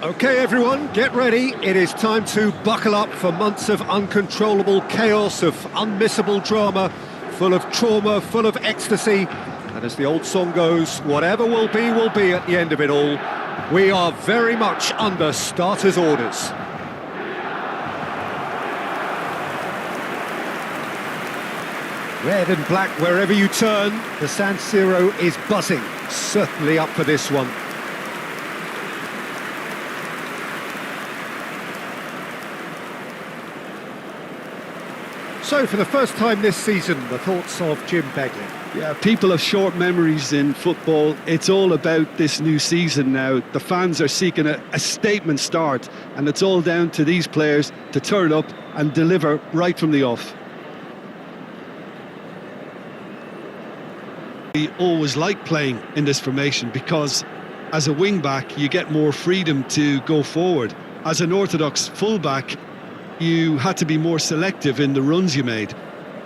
Okay, everyone, get ready. It is time to buckle up for months of uncontrollable chaos, of unmissable drama, full of trauma, full of ecstasy. And as the old song goes, whatever will be at the end of it all. We are very much under starters' orders. Red and black wherever you turn, the San Siro is buzzing. Certainly up for this one. So, for the first time this season, the thoughts of Jim Begley. Yeah, people have short memories in football. It's all about this new season now. The fans are seeking a statement start, and it's all down to these players to turn up and deliver right from the off. We always like playing in this formation because as a wing-back you get more freedom to go forward. As an orthodox full-back, you had to be more selective in the runs you made.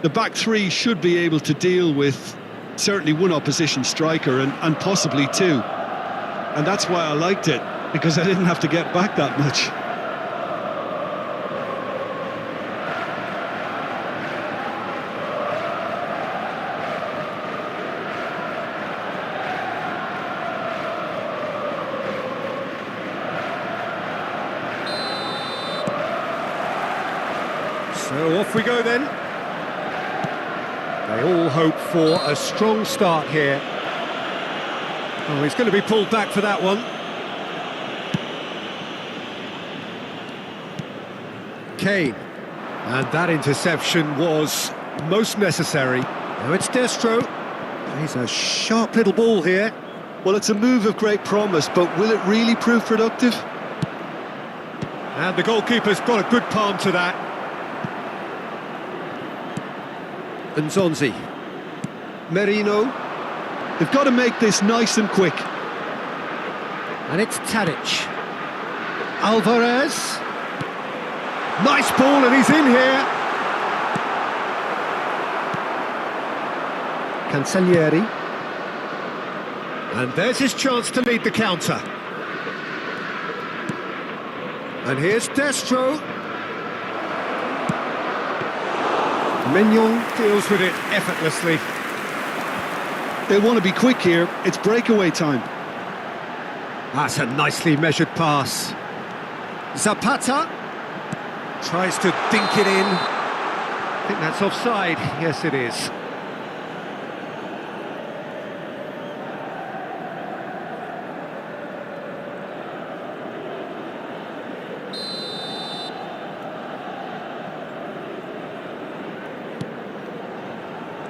The back three should be able to deal with certainly one opposition striker and possibly two. And that's why I liked it, because I didn't have to get back that much. So off we go then. They all hope for a strong start here. Oh, he's going to be pulled back for that one. Kane. And that interception was most necessary. Now it's Destro. Plays a sharp little ball here. Well, it's a move of great promise, but will it really prove productive? And the goalkeeper's got a good palm to that. And Zonzi. Merino. They've got to make this nice and quick. And it's Tadic. Alvarez. Nice ball, and he's in here. Cancellieri. And there's his chance to lead the counter. And here's Destro. Mignon deals with it effortlessly. They want to be quick here. It's breakaway time. That's a nicely measured pass. Zapata tries to dink it in. I think that's offside. Yes, it is.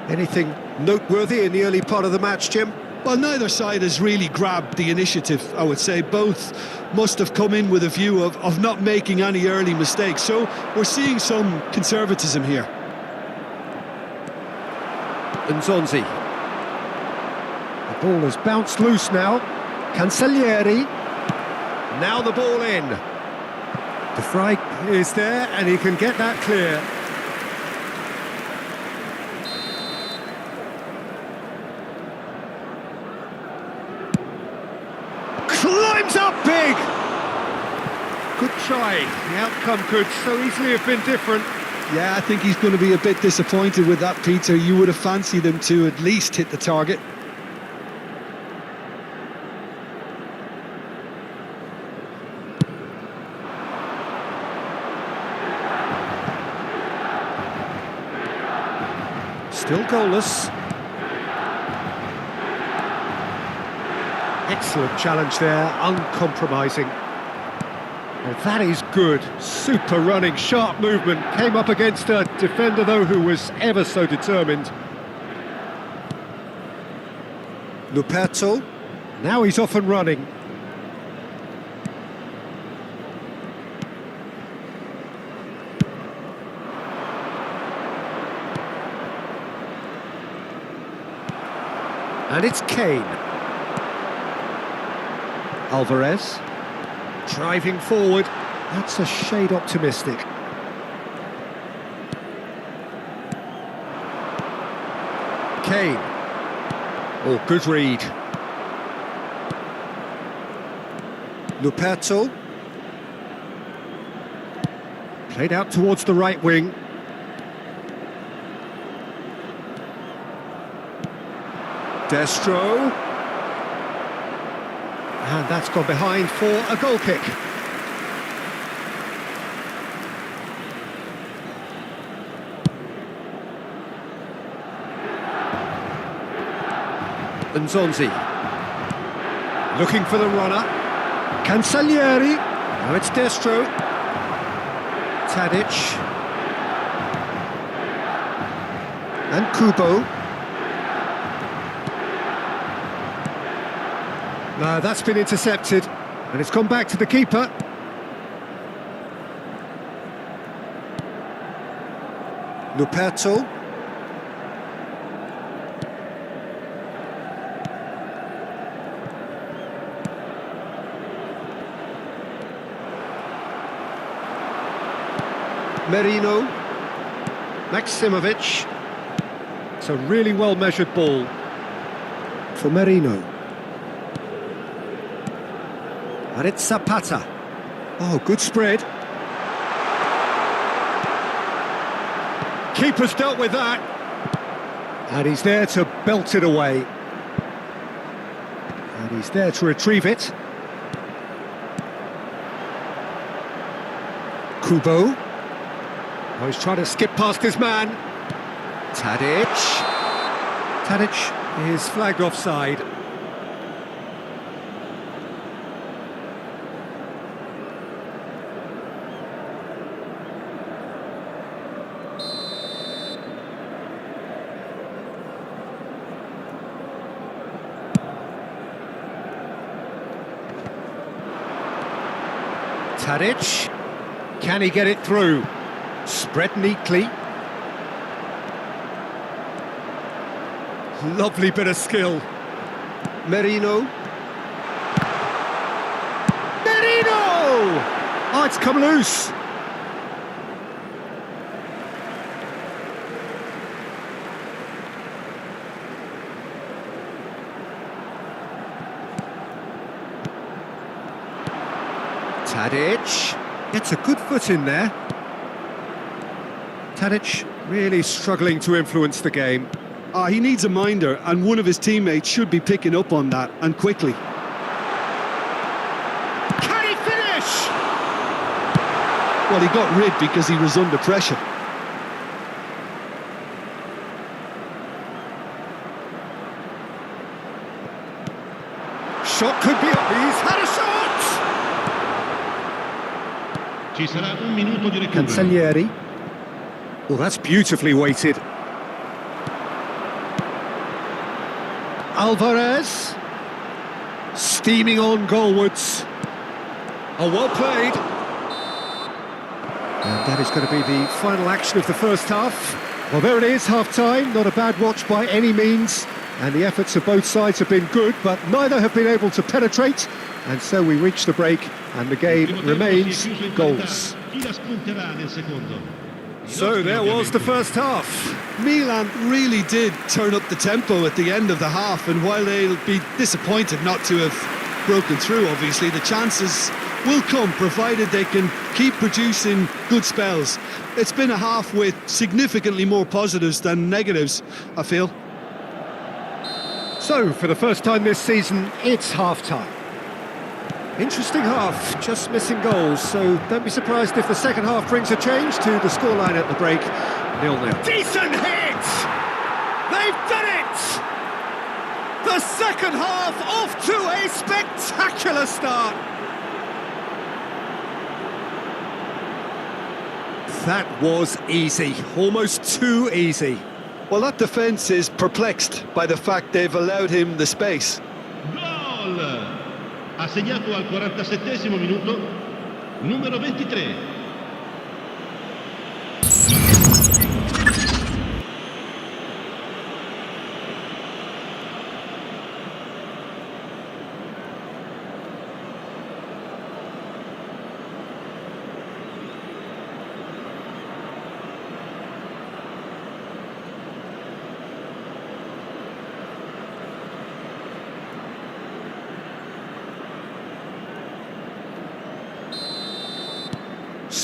Anything noteworthy in the early part of the match, Jim? Well, neither side has really grabbed the initiative, I would say. Both must have come in with a view of not making any early mistakes. So we're seeing some conservatism here. And Zonzi. The ball has bounced loose now. Cancellieri. Now the ball in. De Vrij is there, and he can get that clear. Climbs up big! Good try. The outcome could so easily have been different. Yeah, I think he's going to be a bit disappointed with that, Peter. You would have fancied him to at least hit the target. Still goalless. Excellent challenge there, uncompromising. Well, that is good. Super running, sharp movement. Came up against a defender, though, who was ever so determined. Luperto. Now he's off and running. And it's Kane. Alvarez, driving forward, that's a shade optimistic. Kane, oh, good read. Luperto, Played out towards the right wing. Destro. And that's gone behind for a goal kick. Nzonzi. Looking for the runner. Cancellieri. Now it's Destro. Tadic. And Kubo. No, that's been intercepted. And it's gone back to the keeper. Luperto. Merino, Maximovic. It's a really well-measured ball for Merino. And it's Zapata. Oh, good spread. Keeper's dealt with that. And he's there to belt it away. And he's there to retrieve it. Kubo. Oh, he's trying to skip past his man. Tadic. Tadic is flagged offside. Tadic. Can he get it through? Spread neatly. Lovely bit of skill. Merino. Merino! Oh, it's come loose. Tadic gets a good foot in there. Tadic really struggling to influence the game. He needs a minder, and one of his teammates should be picking up on that, and quickly. Can he finish? Well, he got rid because he was under pressure. Shot could be up. He's had a shot! Ci sarà un minuto di recupero. Cancellieri. Well, that's beautifully weighted. Alvarez. Steaming on goalwards. Oh, well played. And that is going to be the final action of the first half. Well, there it is, half-time. Not a bad watch by any means. And the efforts of both sides have been good, but neither have been able to penetrate. And so we reach the break, and the game remains goals. So there was the first half. Milan really did turn up the tempo at the end of the half, and while they'll be disappointed not to have broken through, obviously, the chances will come, provided they can keep producing good spells. It's been a half with significantly more positives than negatives, I feel. So, for the first time this season, it's half-time. Interesting half, just missing goals, so don't be surprised if the second half brings a change to the scoreline at the break. 0-0. Decent hit! They've done it! The second half off to a spectacular start! That was easy, almost too easy. Well, that defence is perplexed by the fact they've allowed him the space. Gol! Ha segnato al 47esimo minuto, numero 23.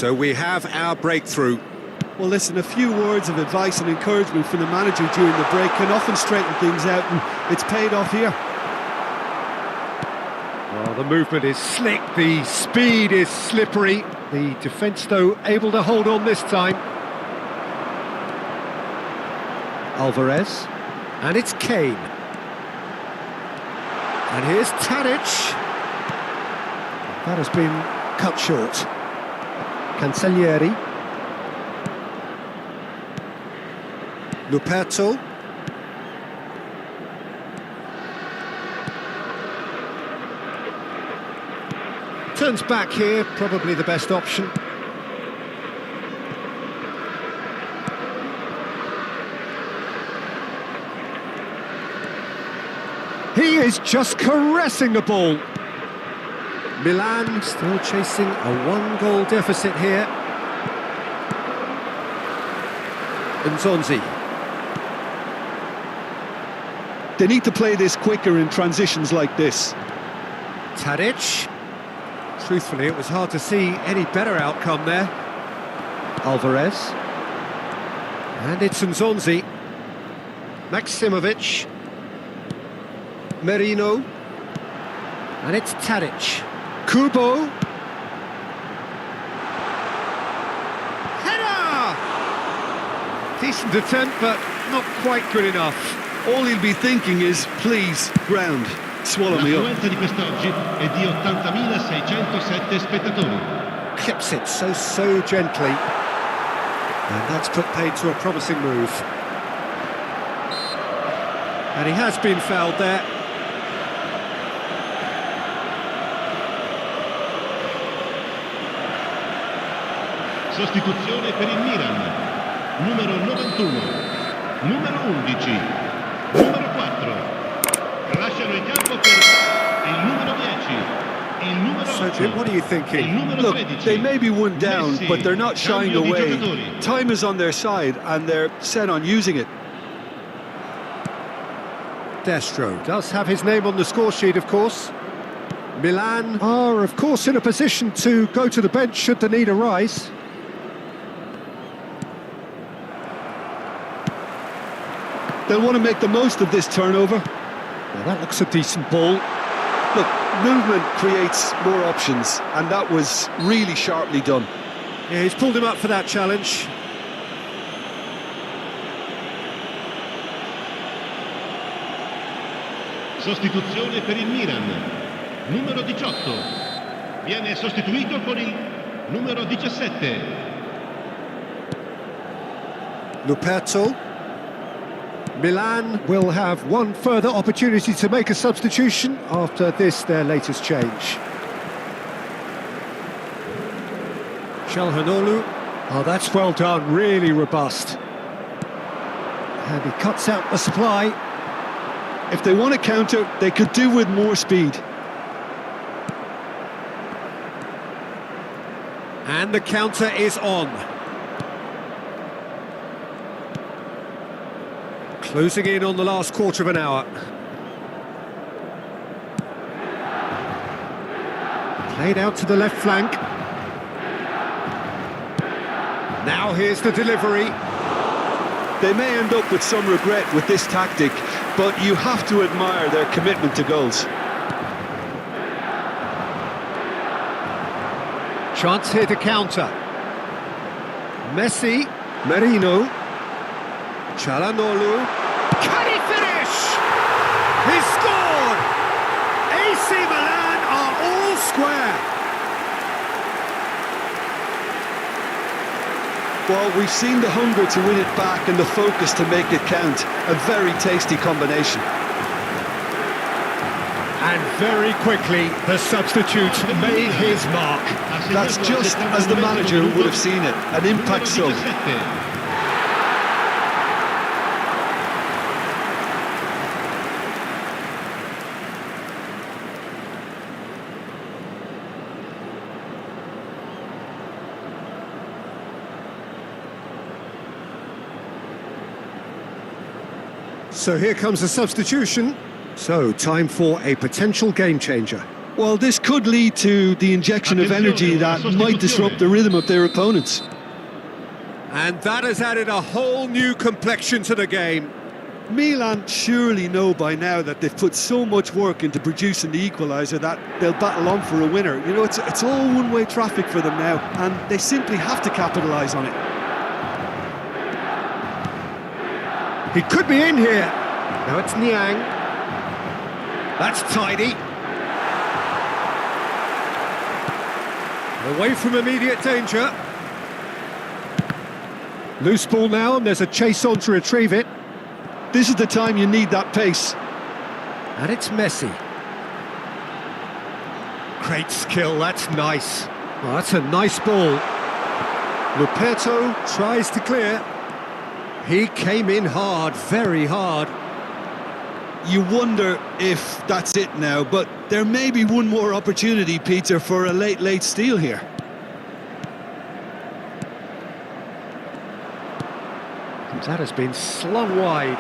So we have our breakthrough. Well, listen, a few words of advice and encouragement from the manager during the break can often straighten things out, and it's paid off here. Well, the movement is slick, the speed is slippery. The defence, though, able to hold on this time. Alvarez. And it's Kane. And here's Tadic. That has been cut short. Cancellieri. Luperto. Turns back here, probably the best option. He is just caressing the ball. Milan still chasing a one-goal deficit here. Nzonzi. They need to play this quicker in transitions like this. Tadic. Truthfully, it was hard to see any better outcome there. Alvarez. And it's Nzonzi. Maximovic. Merino. And it's Tadic. Kubo. Header! Decent attempt, but not quite good enough. All he'll be thinking is, please, ground, swallow me up. L'affluenza di quest'oggi è di 80.607 spettatori. Clips it so gently. And that's put paid to a promising move. And he has been fouled there. Sostituzione per il Milan. Numero 91. Numero 11. Numero 4. Lasciano il campo per il numero 10. Il numero 8. So Jim, what are you Il thinking? numero Look, 13. they may be one down, Messi. but they're not shying Cambio di away. giocatori. Time is on their side, and they're set on using it. Destro does have his name on the score sheet, of course. Milan are, of course, in a position to go to the bench should the need arise. They'll want to make the most of this turnover. Now that looks a decent ball. Look, movement creates more options, and that was really sharply done. Yeah, he's pulled him up for that challenge. Sostituzione per il Milan. Numero 18. Viene sostituito con il numero 17. Luperto. Milan will have one further opportunity to make a substitution after this, their latest change. Çalhanoğlu. Oh, that's well done, really robust. And he cuts out the supply. If they want to counter, they could do with more speed. And the counter is on. Closing in on the last quarter of an hour. Played out to the left flank. Now here's the delivery. They may end up with some regret with this tactic, but you have to admire their commitment to goals. Chance here to counter. Messi, Merino, Çalhanoğlu. Can he finish? He scored! AC Milan are all square. Well, we've seen the hunger to win it back and the focus to make it count. A very tasty combination. And very quickly, the substitute made his mark. That's just as the manager would have seen it, an impact sub. So here comes a substitution. So, time for a potential game changer. Well, this could lead to the injection of energy that might disrupt the rhythm of their opponents. And that has added a whole new complexion to the game. Milan surely know by now that they've put so much work into producing the equaliser that they'll battle on for a winner. You know, it's all one-way traffic for them now, and they simply have to capitalise on it. He could be in here. Now it's Niang. That's tidy. Away from immediate danger. Loose ball now, and there's a chase on to retrieve it. This is the time you need that pace. And it's Messi. Great skill, that's nice. Oh, that's a nice ball. Luperto tries to clear. He came in hard, very hard. You wonder if that's it now, but there may be one more opportunity, Peter, for a late steal here. That has been slung wide.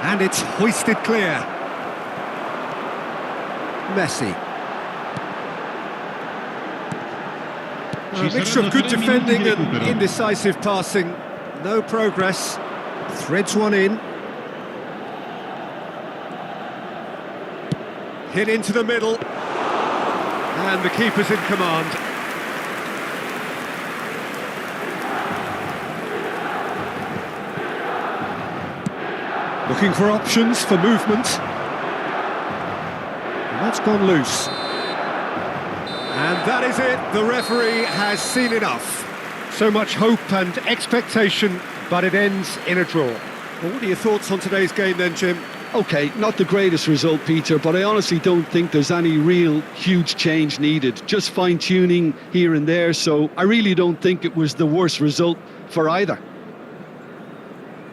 And it's hoisted clear. Messi. A mixture of good defending and indecisive passing. No progress. Threads one in. Hit into the middle. And the keeper's in command. Looking for options for movement. And that's gone loose. And that is it. The referee has seen enough. So much hope and expectation, but it ends in a draw. Well, what are your thoughts on today's game then, Jim? OK, not the greatest result, Peter, but I honestly don't think there's any real huge change needed. Just fine-tuning here and there, so I really don't think it was the worst result for either.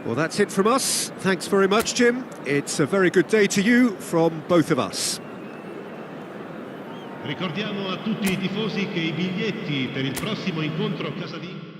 Well, that's it from us. Thanks very much, Jim. It's a very good day to you from both of us. Ricordiamo a tutti I tifosi che I biglietti per il prossimo incontro casalingo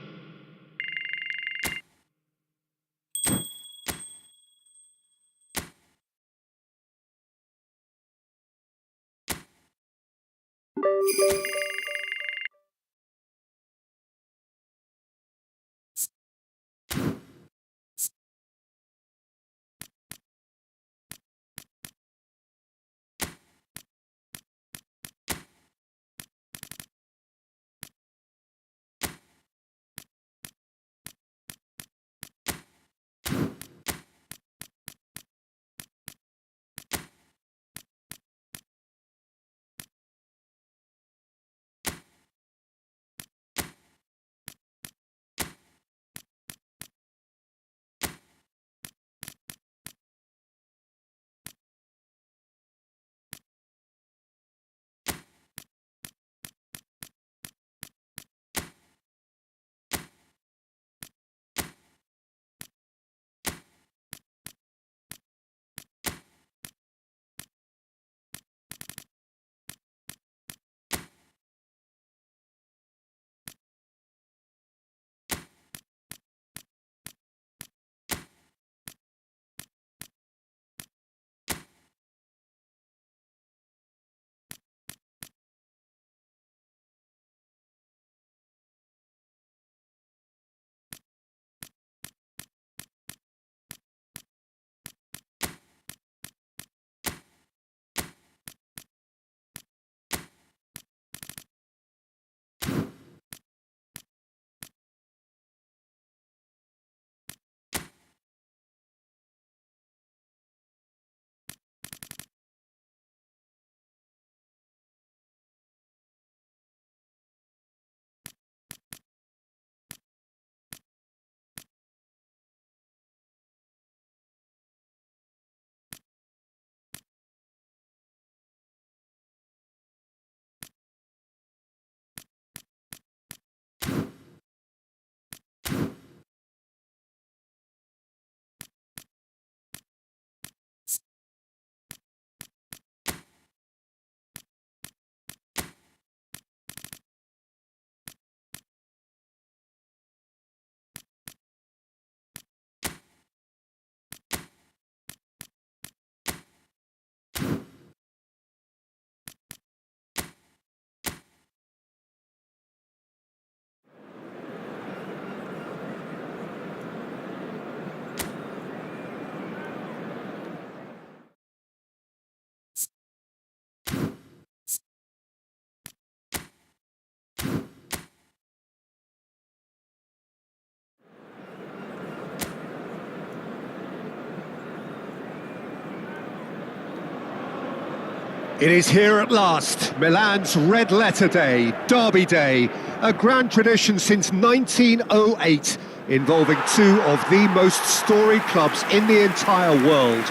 It is here at last, Milan's red letter day, Derby Day, a grand tradition since 1908, involving two of the most storied clubs in the entire world.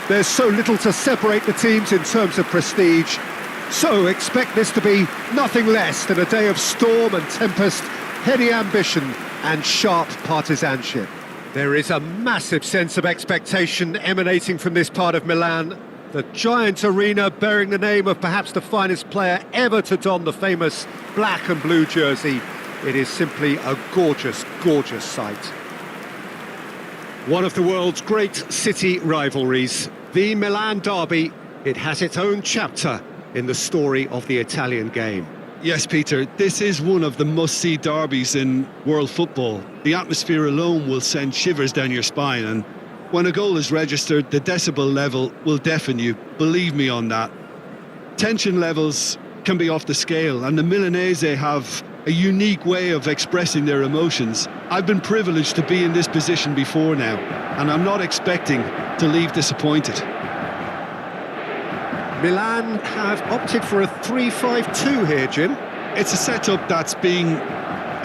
There's so little to separate the teams in terms of prestige, so expect this to be nothing less than a day of storm and tempest, heady ambition and sharp partisanship. There is a massive sense of expectation emanating from this part of Milan. The giant arena bearing the name of perhaps the finest player ever to don the famous black and blue jersey. It is simply a gorgeous, gorgeous sight. One of the world's great city rivalries, the Milan Derby. It has its own chapter in the story of the Italian game. Yes, Peter, this is one of the must-see derbies in world football. The atmosphere alone will send shivers down your spine, and when a goal is registered, the decibel level will deafen you, believe me on that. Tension levels can be off the scale, and the Milanese have a unique way of expressing their emotions. I've been privileged to be in this position before now, and I'm not expecting to leave disappointed. Milan have opted for a 3-5-2 here, Jim. It's a setup that's been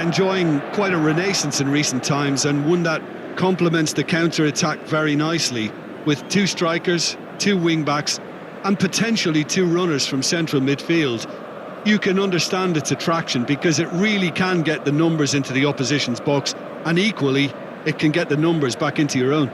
enjoying quite a renaissance in recent times, and one that complements the counter-attack very nicely, with two strikers, two wing-backs and potentially two runners from central midfield. You can understand its attraction because it really can get the numbers into the opposition's box, and equally it can get the numbers back into your own.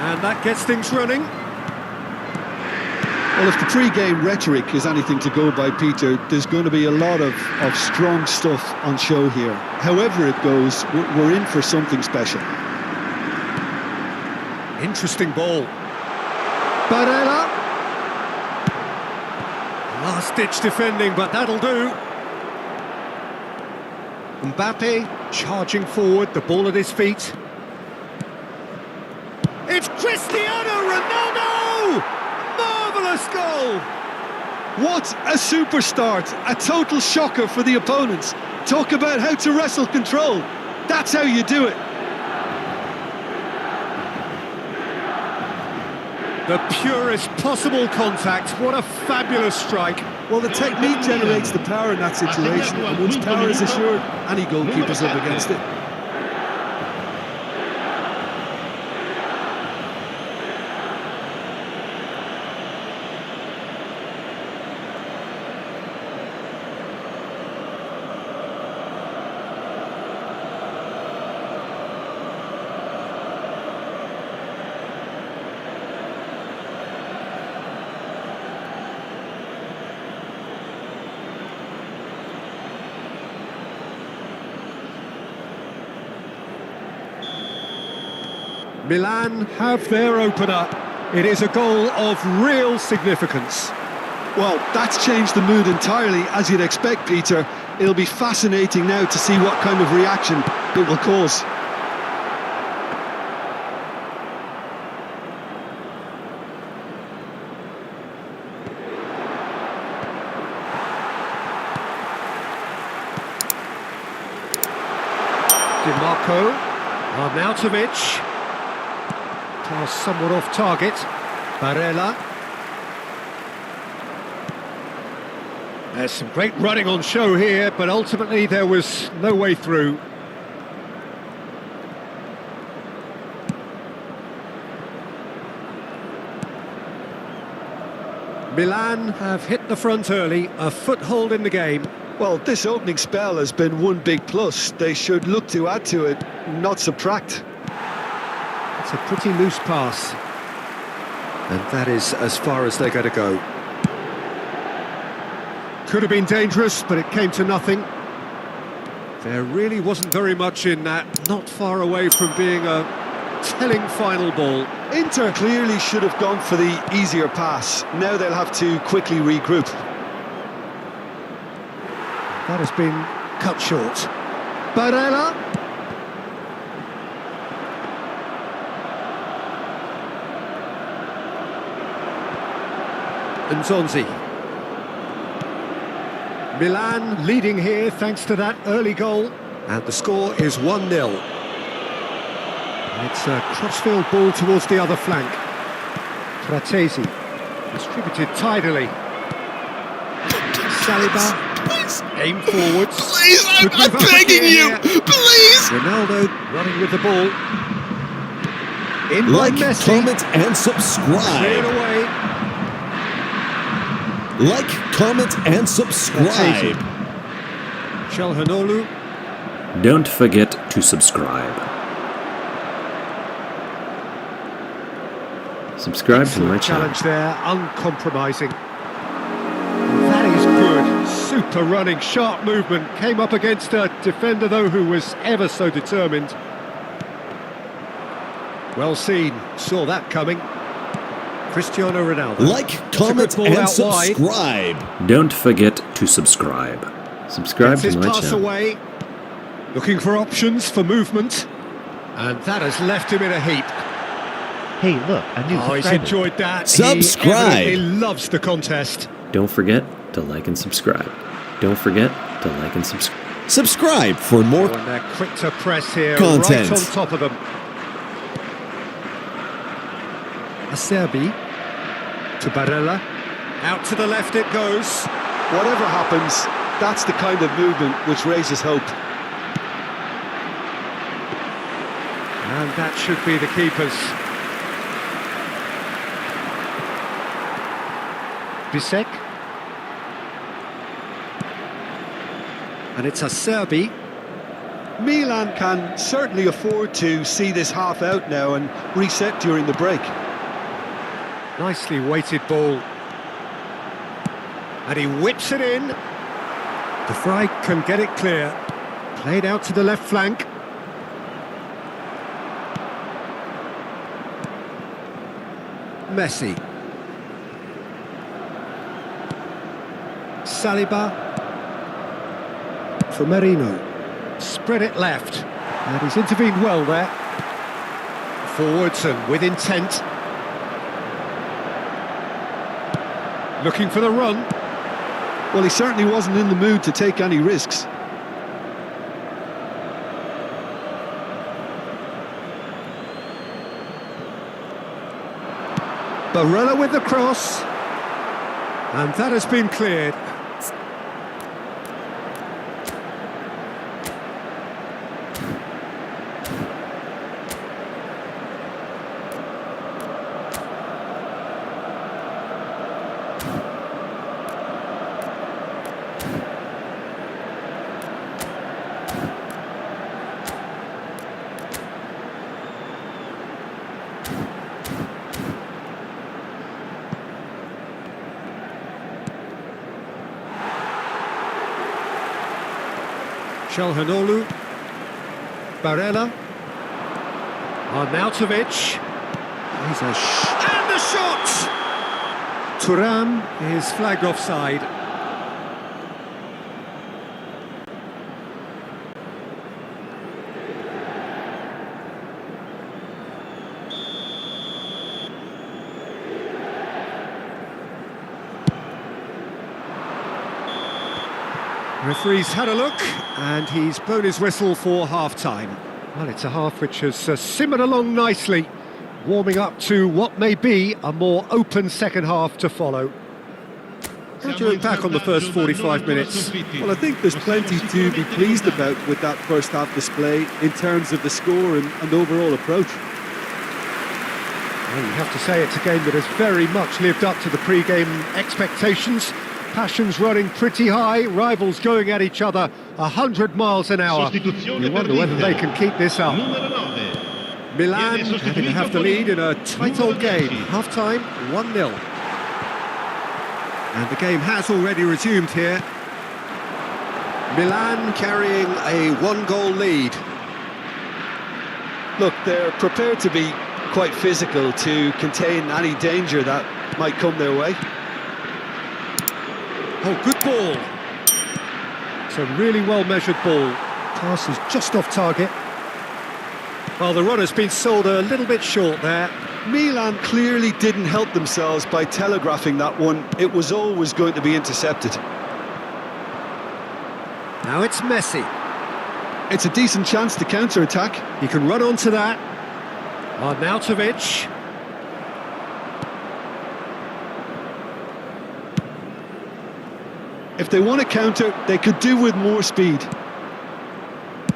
And that gets things running. Well, if the pre-game rhetoric is anything to go by, Peter, there's going to be a lot of strong stuff on show here. However it goes, we're in for something special. Interesting ball. Barella. Last-ditch defending, but that'll do. Mbappe charging forward, the ball at his feet. It's Cristiano Ronaldo! Marvellous goal! What a super start! A total shocker for the opponents. Talk about how to wrestle control. That's how you do it. The purest possible contact. What a fabulous strike. Well, the technique generates the power in that situation, and once power is assured, any goalkeeper's up against it. Milan have their opener. It is a goal of real significance. Well, that's changed the mood entirely, as you'd expect, Peter. It'll be fascinating now to see what kind of reaction it will cause. DiMarco, Arnautovic. Pass somewhat off target. Barella. There's some great running on show here, but ultimately there was no way through. Milan have hit the front early, a foothold in the game. Well, this opening spell has been one big plus. They should look to add to it, not subtract. It's a pretty loose pass. And that is as far as they're going to go. Could have been dangerous, but it came to nothing. There really wasn't very much in that. Not far away from being a telling final ball. Inter clearly should have gone for the easier pass. Now they'll have to quickly regroup. That has been cut short. Barella. Nzonzi. Milan leading here thanks to that early goal. And the score is 1-0. It's a crossfield ball towards the other flank. Fratesi, distributed tidily. Saliba, aim forwards. Please, I'm begging you! Please! Ronaldo running with the ball. In by Like, Messi. comment, and Cleared subscribe. away. Like, comment, and subscribe. Çalhanoğlu. Don't forget to subscribe. Subscribe to my Excellent channel. challenge there, uncompromising. That is good. Super running, sharp movement. Came up against a defender, though, who was ever so determined. Well seen. Saw that coming. Cristiano Ronaldo. Like, comment, ball and out wide. subscribe. Don't forget to subscribe. Subscribe Gets his to my pass channel. away. Looking for options for movement. And that has left him in a heap. Hey, look, a new Oh, he's subscriber. enjoyed that. Subscribe. He evidently loves the contest. Don't forget to like and subscribe. Don't forget to like and subscribe. Subscribe for more. Oh, and they're quick to press here, Content. right on top of them. Acerbi to Barella. Out to the left it goes. Whatever happens, that's the kind of movement which raises hope. And that should be the keepers. Bisek. And it's Acerbi. Milan can certainly afford to see this half out now and reset during the break. Nicely weighted ball. And he whips it in. De Vrij can get it clear. Played out to the left flank. Messi. Saliba. For Merino. Spread it left. And he's intervened well there. Forwards and with intent. Looking for the run. Well, he certainly wasn't in the mood to take any risks. Barella with the cross. And that has been cleared. Çalhanoğlu. Barella. Arnautovic. He's and the shot! Thuram is flagged offside. Referee's had a look, and he's blown his whistle for half-time. Well, it's a half which has simmered along nicely, warming up to what may be a more open second half to follow. How do you look back on the first 45 minutes? Well, I think there's plenty to be pleased about with that first half display in terms of the score and overall approach. Well, you have to say it's a game that has very much lived up to the pre-game expectations. Passions running pretty high, rivals going at each other 100 miles an hour. You wonder whether they can keep this up. Milan having to have the lead in a tight old game. Half-time, 1-0. And the game has already resumed here. Milan carrying a one-goal lead. Look, they're prepared to be quite physical to contain any danger that might come their way. Oh, good ball. It's a really well-measured ball. Pass is just off target. Well, the runner's been sold a little bit short there. Milan clearly didn't help themselves by telegraphing that one. It was always going to be intercepted. Now it's Messi. It's a decent chance to counter-attack. He can run onto that. Arnautovic. If they want to counter, they could do with more speed.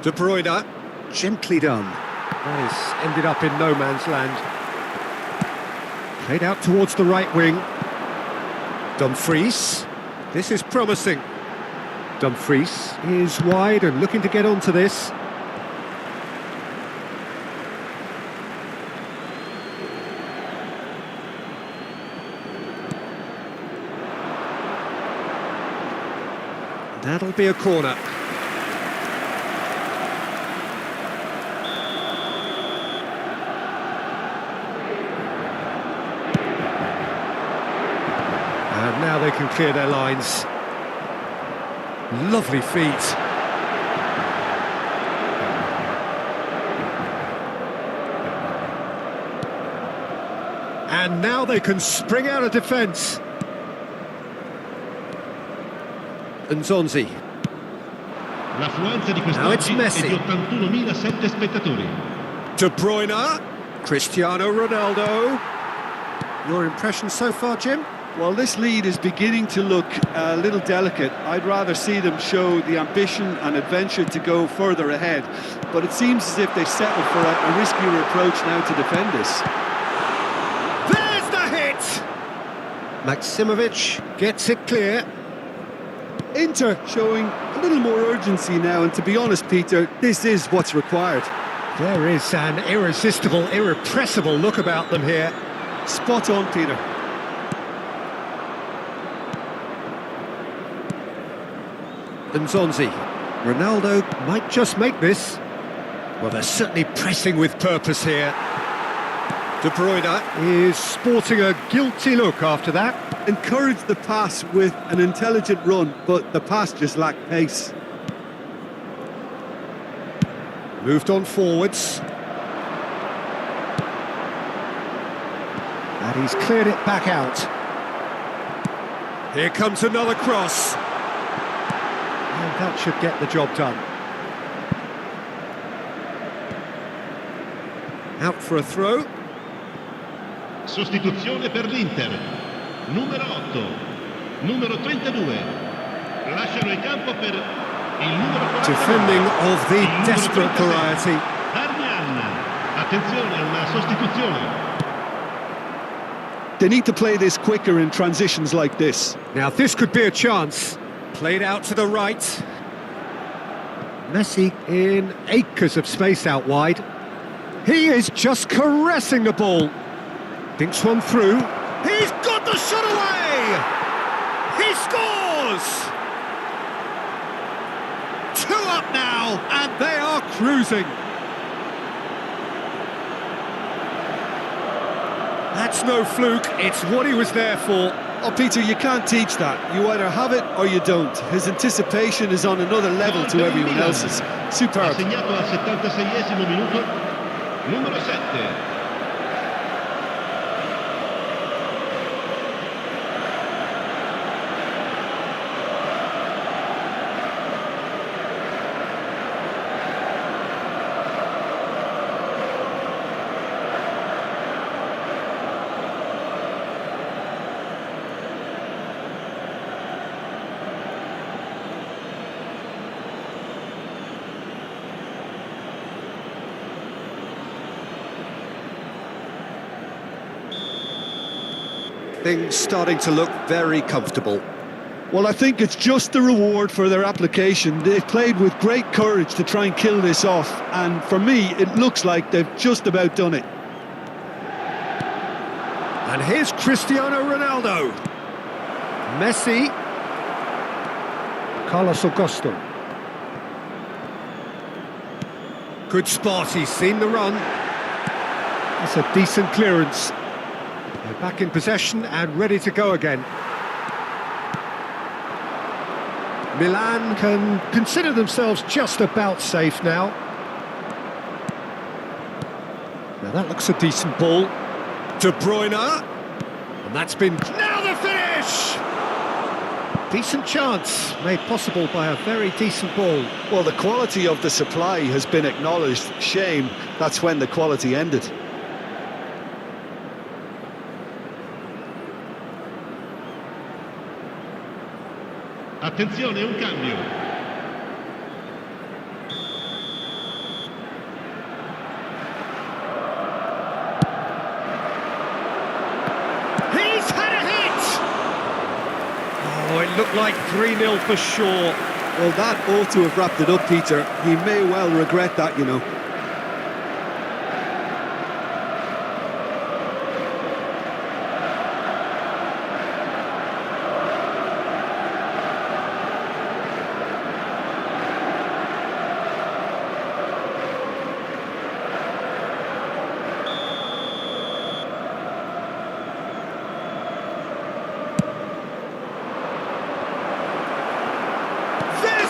De Bruyne. Gently done. That has ended up in no man's land. Played out towards the right wing. Dumfries. This is promising. Dumfries is wide and looking to get onto this. That'll be a corner. And now they can clear their lines. Lovely feet. And now they can spring out of defence. Nzonzi. L'affluenza di Now it's quest'oggi è Messi. di 81.007 spettatori. De Bruyne. Cristiano Ronaldo. Your impression so far, Jim? Well, this lead is beginning to look a little delicate. I'd rather see them show the ambition and adventure to go further ahead. But it seems as if they settled for a riskier approach now to defend this. There's the hit! Maximovic gets it clear. Inter showing a little more urgency now, and to be honest, Peter, this is what's required. There is an irresistible, irrepressible look about them here. Spot on, Peter. Nzonzi. Ronaldo might just make this. Well, they're certainly pressing with purpose here. De Bruyne is sporting a guilty look after that. Encouraged the pass with an intelligent run, but the pass just lacked pace. Moved on forwards. And he's cleared it back out. Here comes another cross. And that should get the job done. Out for a throw. Sostituzione per l'Inter. Numero 8. Numero 32. Lasciano il campo per il numero 4. Defending of the desperate variety. Darmian. Attenzione, una sostituzione. They need to play this quicker in transitions like this. Now this could be a chance. Played out to the right. Messi in acres of space out wide. He is just caressing the ball. Thinks one through. He's got the shot away! He scores! 2 up now, and they are cruising. That's no fluke, it's what he was there for. Oh, Peter, you can't teach that. You either have it or you don't. His anticipation is on another level to everyone else's. Superb. Segnato al 76esimo minuto. Numero 7. Things starting to look very comfortable. Well, I think it's just the reward for their application. They've played with great courage to try and kill this off, and for me, it looks like they've just about done it. And here's Cristiano Ronaldo. Messi. Carlos Augusto. Good spot, he's seen the run. That's a decent clearance. They're back in possession and ready to go again. Milan can consider themselves just about safe now. Now that looks a decent ball. De Bruyne. And that's been... Now the finish! Decent chance, made possible by a very decent ball. Well, the quality of the supply has been acknowledged. Shame, that's when the quality ended. Attenzione, un cambio. He's had a hit! Oh, it looked like 3-0 for sure. Well, that ought to have wrapped it up, Peter. He may well regret that, you know.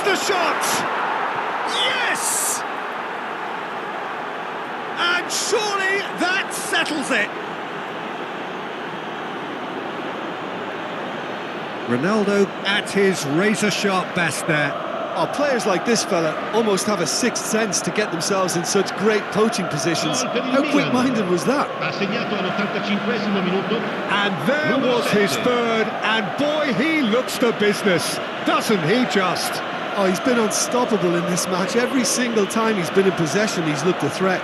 The shot! Yes! And surely that settles it. Ronaldo at his razor-sharp best there. Oh, players like this fella almost have a sixth sense to get themselves in such great poaching positions. How quick-minded was that? Ha segnato all'85esimo minuto. And there Numero was his 7. third, and boy, he looks the business, doesn't he just? Oh, he's been unstoppable in this match. Every single time he's been in possession, he's looked a threat.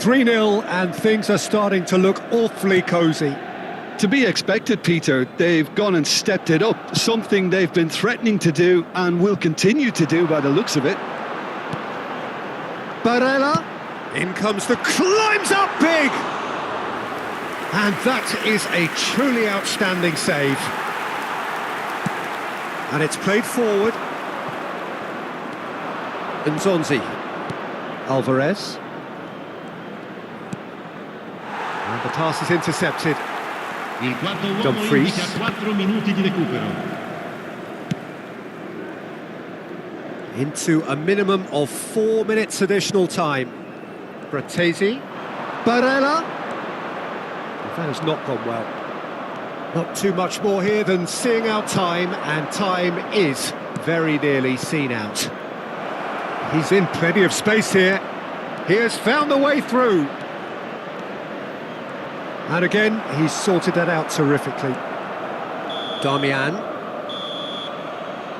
"3-0 and things are starting to look awfully cosy. To be expected, Peter. They've gone and stepped it up, something they've been threatening to do and will continue to do by the looks of it. Barella, in comes the climbs up big! And that is a truly outstanding save. And it's played forward. Nzonzi. Alvarez. And the pass is intercepted. Il quarto uomo Dumfries. indica 4 minuti di recupero. Into a minimum of 4 minutes additional time. Bratesi. Barella. That has not gone well. Not too much more here than seeing out time, and time is very nearly seen out. He's in plenty of space here. He has found the way through. And again, he's sorted that out terrifically. Darmian.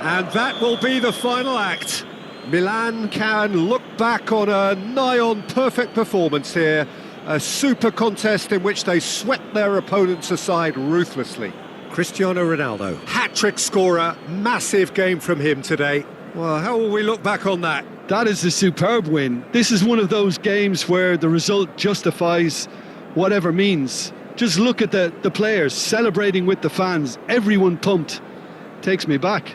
And that will be the final act. Milan can look back on a nigh-on perfect performance here. A super contest in which they swept their opponents aside ruthlessly. Cristiano Ronaldo, hat-trick scorer, massive game from him today. Well, how will we look back on that? That is a superb win. This is one of those games where the result justifies whatever means. Just look at the players celebrating with the fans, everyone pumped. Takes me back.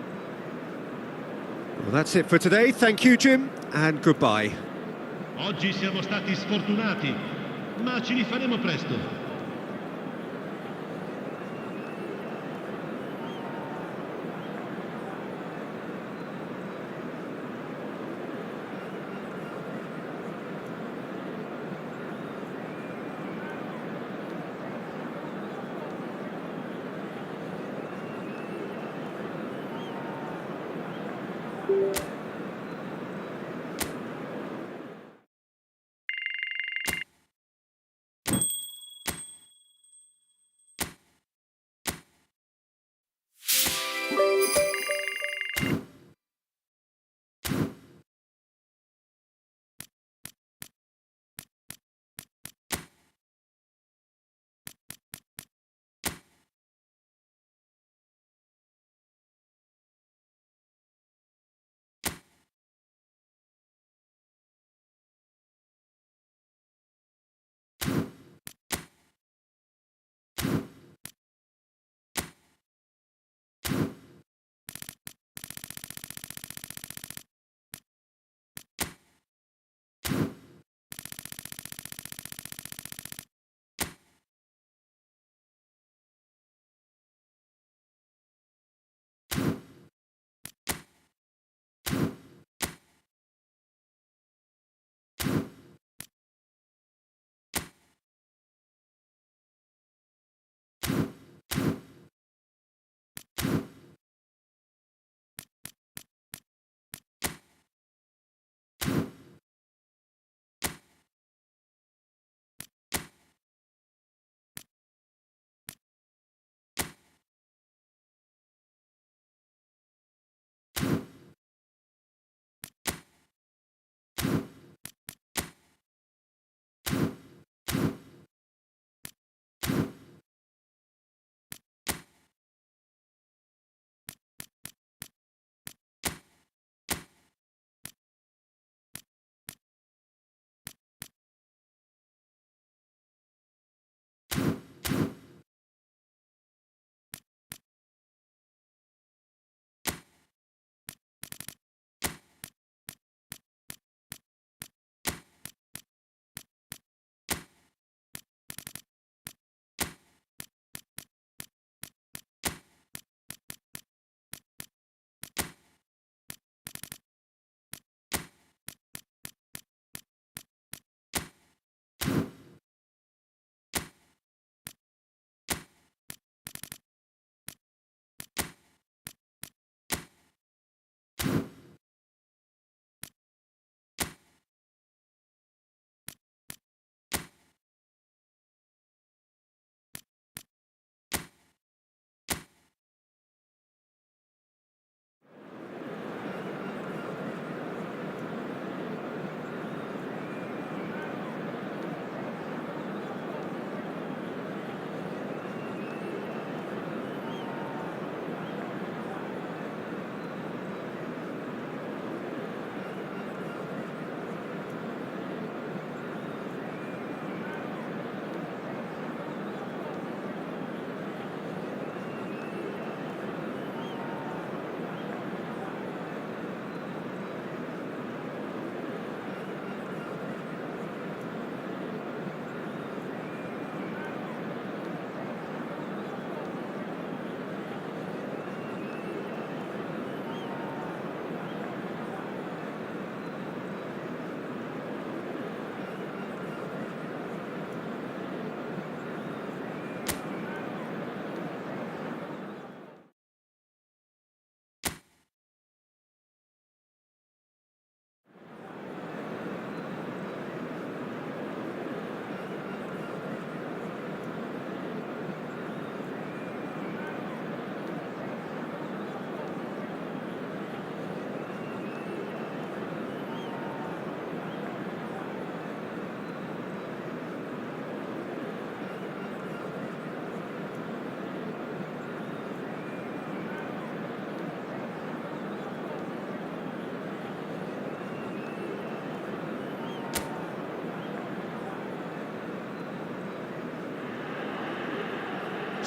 Well, that's it for today. Thank you, Jim, and goodbye. Oggi siamo stati sfortunati, ma ci rifaremo presto.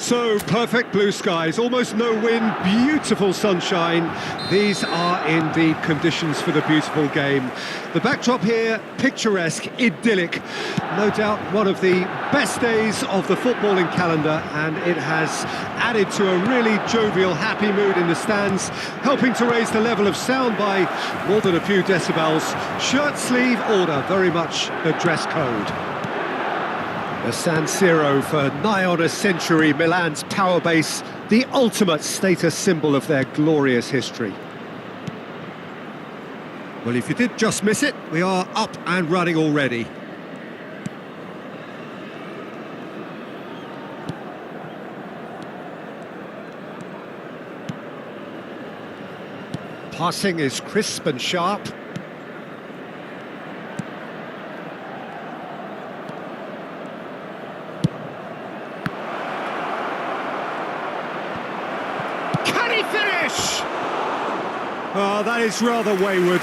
So, perfect blue skies, almost no wind, beautiful sunshine. These are indeed conditions for the beautiful game. The backdrop here, picturesque, idyllic. No doubt one of the best days of the footballing calendar, and it has added to a really jovial, happy mood in the stands, helping to raise the level of sound by more than a few decibels. Shirt sleeve order, very much the dress code. The San Siro for nigh on a century, Milan's power base, the ultimate status symbol of their glorious history. Well, if you did just miss it, we are up and running already. Passing is crisp and sharp. Finish! Oh, that is rather wayward.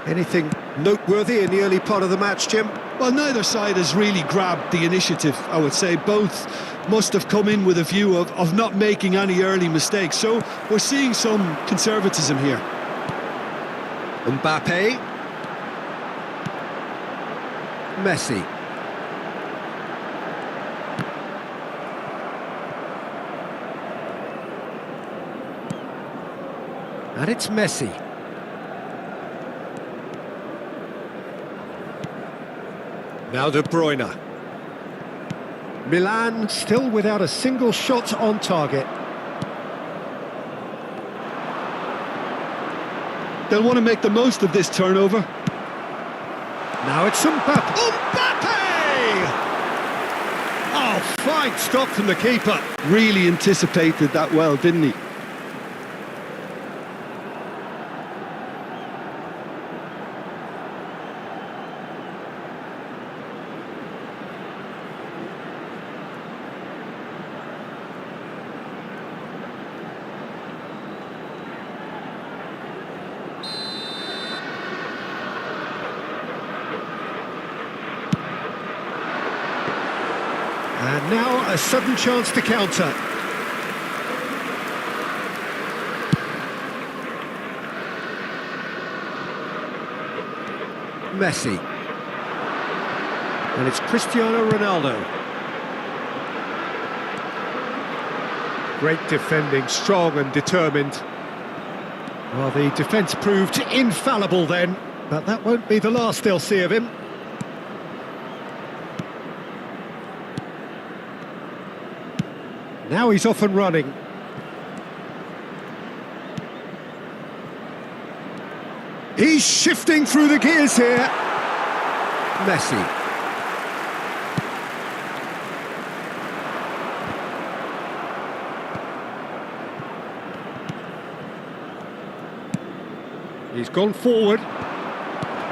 Anything noteworthy in the early part of the match, Jim? Well, neither side has really grabbed the initiative, I would say. Both must have come in with a view of not making any early mistakes. So we're seeing some conservatism here. Mbappe. Messi. And it's Messi. Now De Bruyne. Milan still without a single shot on target. They'll want to make the most of this turnover. Now it's Mbappe. Mbappe! Oh, fine stop from the keeper. Really anticipated that well, didn't he? And now a sudden chance to counter. Messi. And it's Cristiano Ronaldo. Great defending, strong and determined. Well, the defence proved infallible then, but that won't be the last they'll see of him. Now he's off and running. He's shifting through the gears here. Messi. He's gone forward.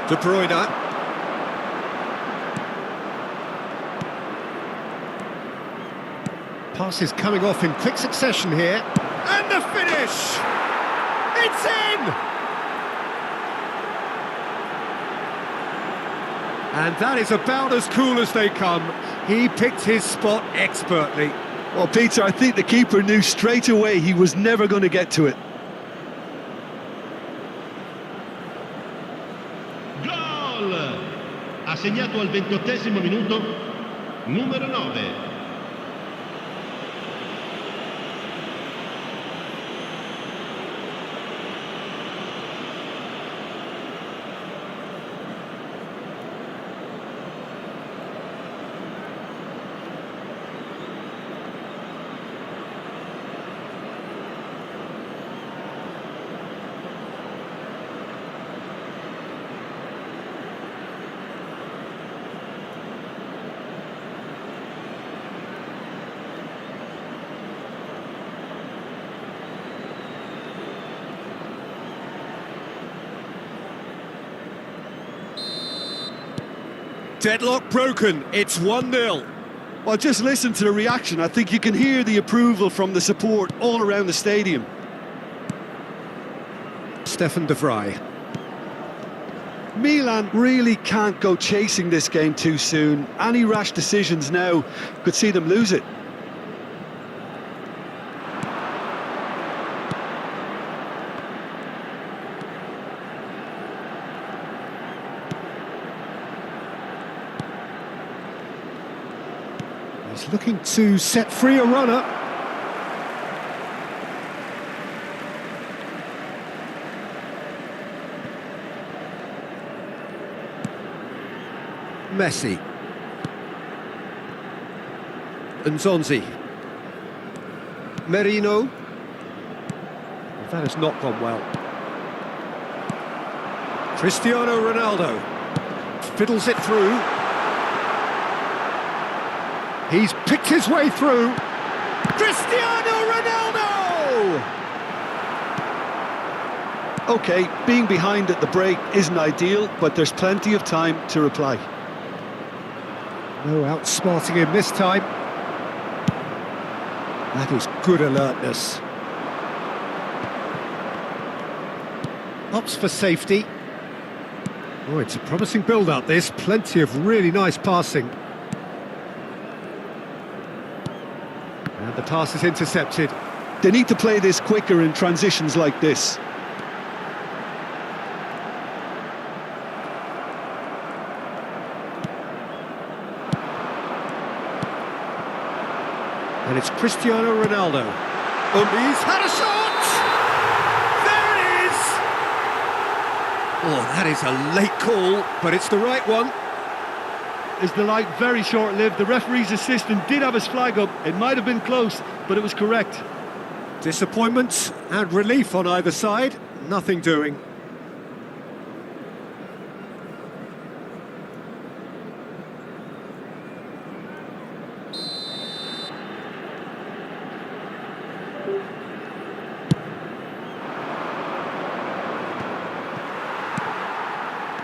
De Bruyne. Pass is coming off in quick succession here. And the finish! It's in! And that is about as cool as they come. He picked his spot expertly. Well, Peter, I think the keeper knew straight away he was never going to get to it. Gol! Ha segnato al 28esimo minuto numero 9. Deadlock broken, it's 1-0. Well, just listen to the reaction. I think you can hear the approval from the support all around the stadium. Stefan de Vrij. Milan really can't go chasing this game too soon. Any rash decisions now could see them lose it. He's looking to set free a runner. Messi. Nzonzi. Merino. Well, that has not gone well. Cristiano Ronaldo. Fiddles it through. He's picked his way through. Cristiano Ronaldo! OK, being behind at the break isn't ideal, but there's plenty of time to reply. No outsmarting him this time. That is good alertness. Opts for safety. Oh, it's a promising build-up, this. Plenty of really nice passing. And the pass is intercepted. They need to play this quicker in transitions like this. And it's Cristiano Ronaldo. He's had a shot! There it is! Oh, that is a late call, but it's the right one. Is the light very short-lived? The referee's assistant did have his flag up. It might have been close, but it was correct. Disappointment and relief on either side. Nothing doing.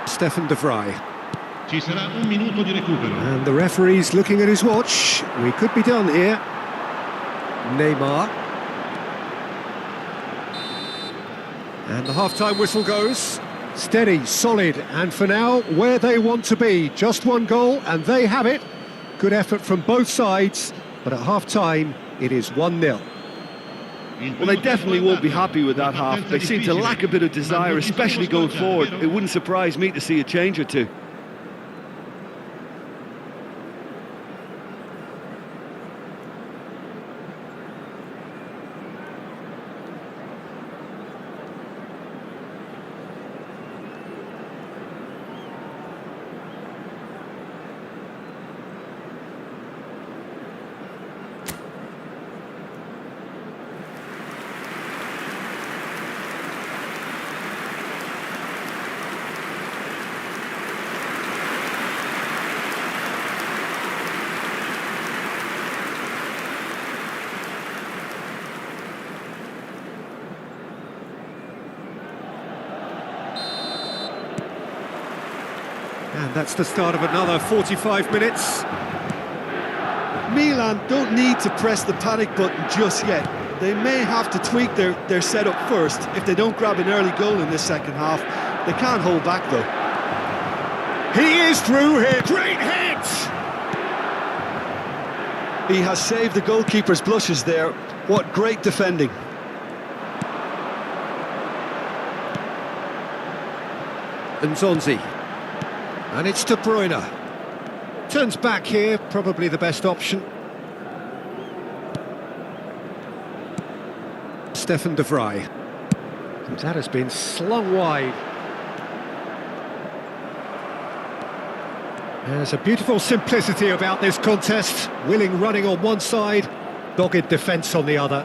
Stefan de Vrij. Ci sarà un minuto di recupero. And the referee's looking at his watch. We could be done here. Neymar. And the half-time whistle goes. Steady, solid, and for now, where they want to be. Just one goal, and they have it. Good effort from both sides, but at half-time, it is 1-0. Well, they definitely won't be happy with that half. They seem to lack a bit of desire, especially going forward. It wouldn't surprise me to see a change or two. And that's the start of another 45 minutes. Milan don't need to press the panic button just yet. They may have to tweak their setup first if they don't grab an early goal in this second half. They can't hold back though. He is through here. Great hit! He has saved the goalkeeper's blushes there. What great defending. Nzonzi. And it's De Bruyne. Turns back here, probably the best option. Stefan de Vrij. And that has been slung wide. There's a beautiful simplicity about this contest. Willing running on one side, dogged defence on the other.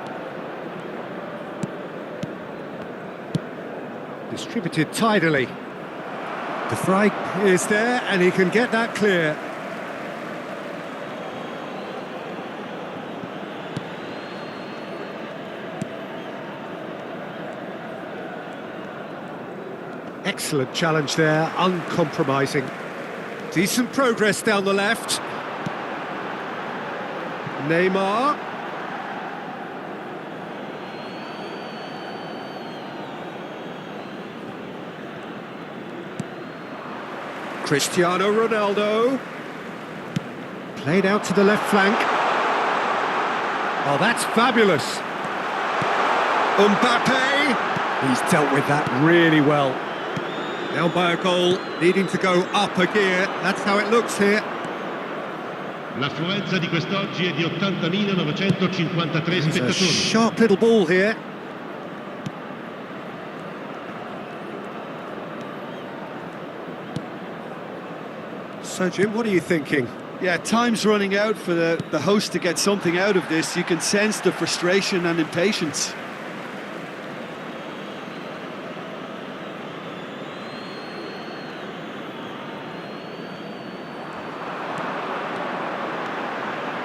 Distributed tidily. De Vrij is there, and he can get that clear. Excellent challenge there, uncompromising. Decent progress down the left. Neymar. Cristiano Ronaldo. Played out to the left flank. Oh, that's fabulous. Mbappe. He's dealt with that really well. Now by a goal, needing to go up a gear. That's how it looks here. L'affluenza di quest'oggi è di 80.953 It's a spettatori. sharp little ball here. So, Jim, what are you thinking? Yeah, time's running out for the host to get something out of this. You can sense the frustration and impatience.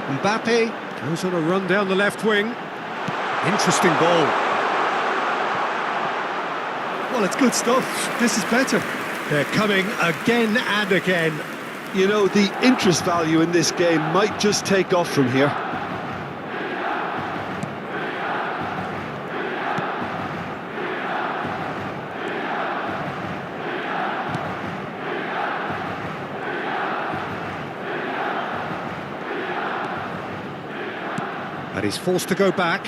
Mbappe goes on a run down the left wing. Interesting ball. Well, it's good stuff. This is better. They're coming again and again. You know, the interest value in this game might just take off from here. And he's forced to go back.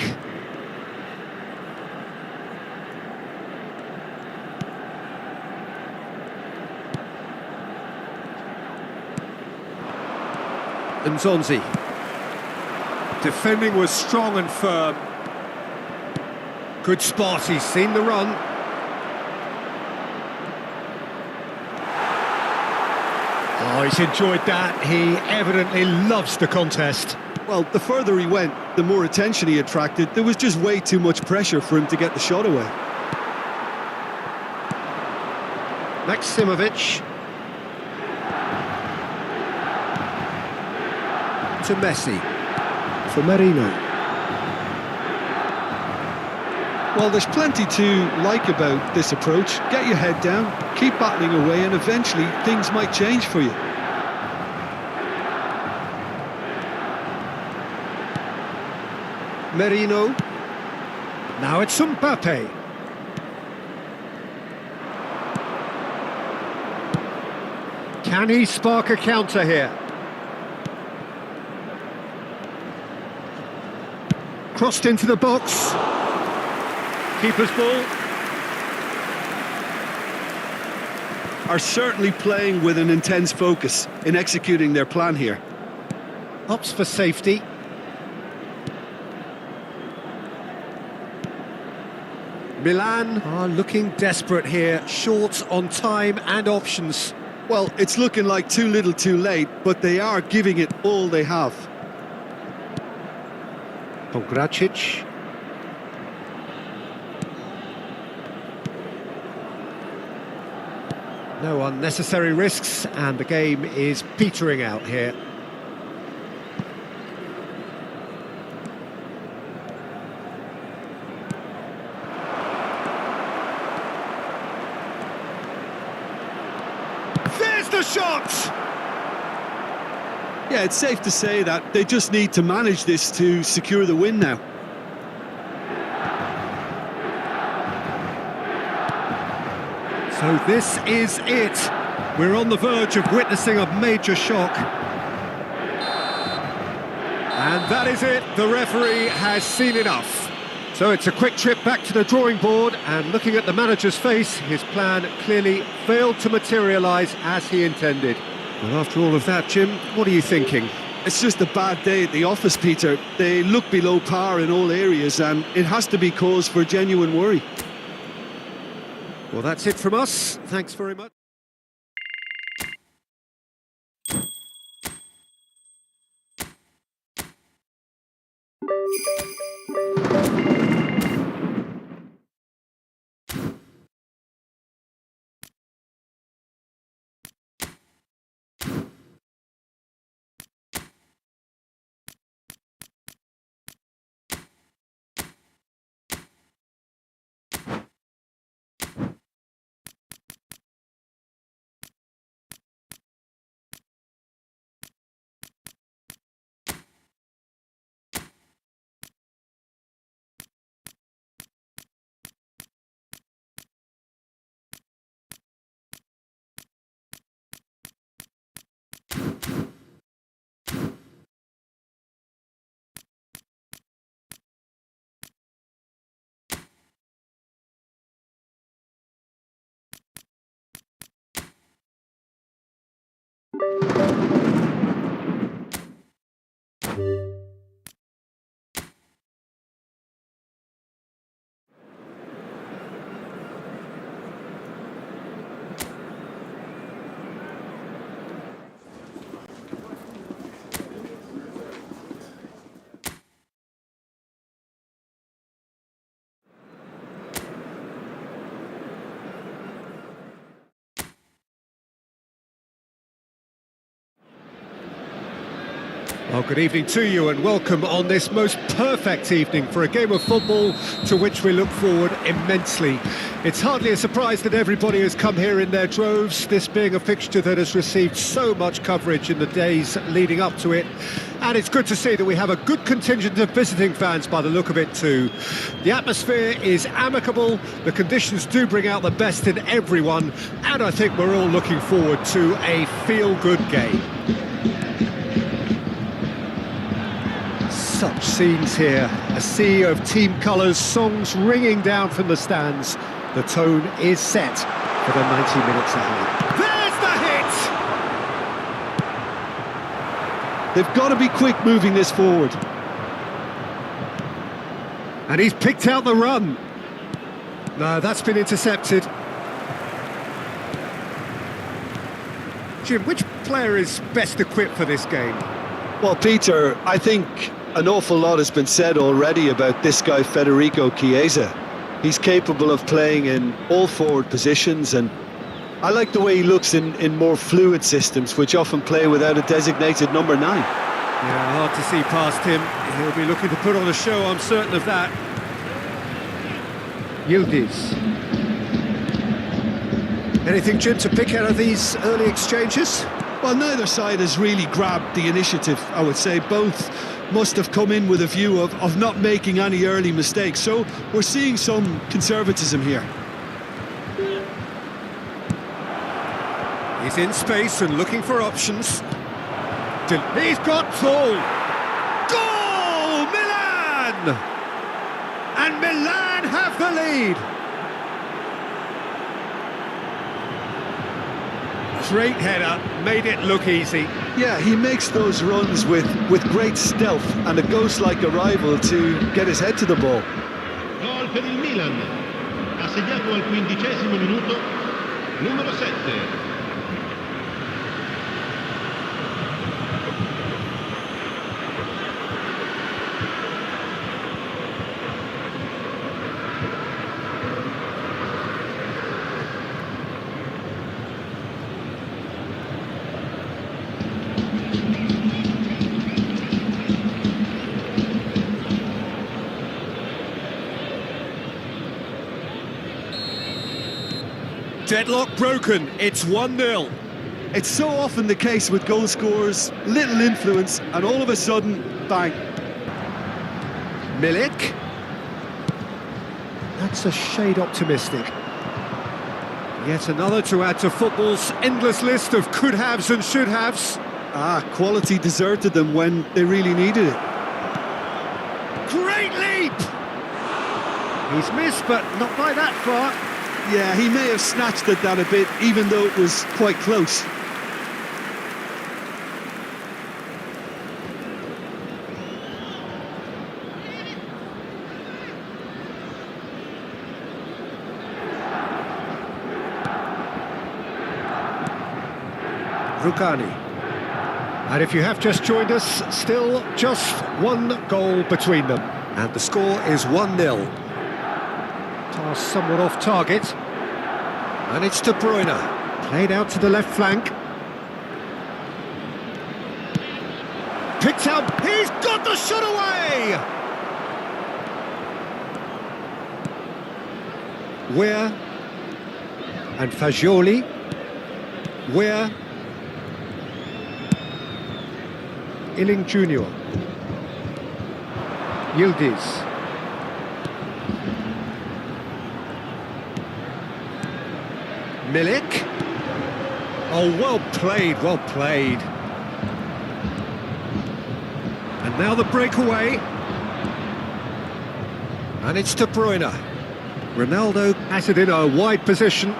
Nzonzi. Defending was strong and firm. Good spot, he's seen the run. Oh, he's enjoyed that. He evidently loves the contest. Well, the further he went, the more attention he attracted. There was just way too much pressure for him to get the shot away. Maximovic. To Messi. For Merino. Well, there's plenty to like about this approach. Get your head down, keep battling away, and eventually things might change for you. Merino. Now it's Mbappe. Can he spark a counter here? Crossed into the box. Keeper's ball. Are certainly playing with an intense focus in executing their plan here. Opts for safety. Milan are looking desperate here, short on time and options. Well, it's looking like too little too late, but they are giving it all they have. Pongracic. No unnecessary risks, and the game is petering out here. There's the shot! Yeah, it's safe to say that they just need to manage this to secure the win now. So this is it. We're on the verge of witnessing a major shock. And that is it. The referee has seen enough. So it's a quick trip back to the drawing board, and looking at the manager's face, his plan clearly failed to materialise as he intended. Well, after all of that, Jim, what are you thinking? It's just a bad day at the office, Peter. They look below par in all areas, and it has to be cause for genuine worry. Well, that's it from us. Thanks very much. Well, good evening to you and welcome on this most perfect evening for a game of football to which we look forward immensely. It's hardly a surprise that everybody has come here in their droves, this being a fixture that has received so much coverage in the days leading up to it. And it's good to see that we have a good contingent of visiting fans by the look of it too. The atmosphere is amicable, the conditions do bring out the best in everyone, and I think we're all looking forward to a feel-good game. Such scenes here, a sea of team colours, songs ringing down from the stands. The tone is set for the 90 minutes ahead. There's the hit! They've got to be quick moving this forward. And he's picked out the run. No, that's been intercepted. Jim, which player is best equipped for this game? Well, Peter, I think an awful lot has been said already about this guy, Federico Chiesa. He's capable of playing in all forward positions, and I like the way he looks in more fluid systems, which often play without a designated number 9. Yeah, hard to see past him. He'll be looking to put on a show, I'm certain of that. Yildiz. Anything, Jim, to pick out of these early exchanges? Well, neither side has really grabbed the initiative, I would say. Both must have come in with a view of not making any early mistakes. So we're seeing some conservatism here. He's in space and looking for options. He's got goal! Goal! Milan! And Milan have the lead! Great header, made it look easy. Yeah, he makes those runs with great stealth and a ghost-like arrival to get his head to the ball. Gol per il Milan. Ha segnato al 15° minuto numero 7. Deadlock broken, it's 1-0. It's so often the case with goal scorers, little influence, and all of a sudden, bang. Milik. That's a shade optimistic. Yet another to add to football's endless list of could-haves and should-haves. Quality deserted them when they really needed it. Great leap! He's missed, but not by that far. Yeah, he may have snatched at that a bit, even though it was quite close. Rukani. And if you have just joined us, still just one goal between them. And the score is 1-0. Pass somewhat off target. And it's De Bruyne. Played out to the left flank. Picked out. He's got the shot away! Weir. And Fagioli. Weir. Illing Jr. Yildiz. Milik. Oh, well played, well played. And now the breakaway. And it's De Bruyne. Ronaldo has it in a wide position.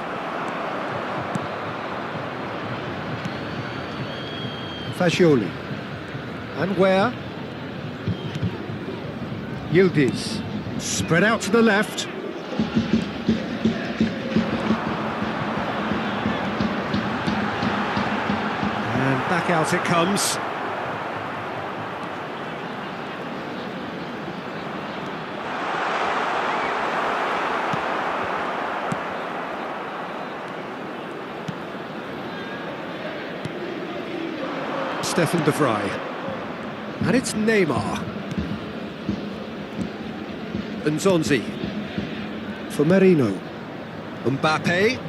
Fagioli. And where? Yildiz. Spread out to the left. And back out it comes. Stefan de Vrij. And it's Neymar. Nzonzi. For Merino. Mbappe.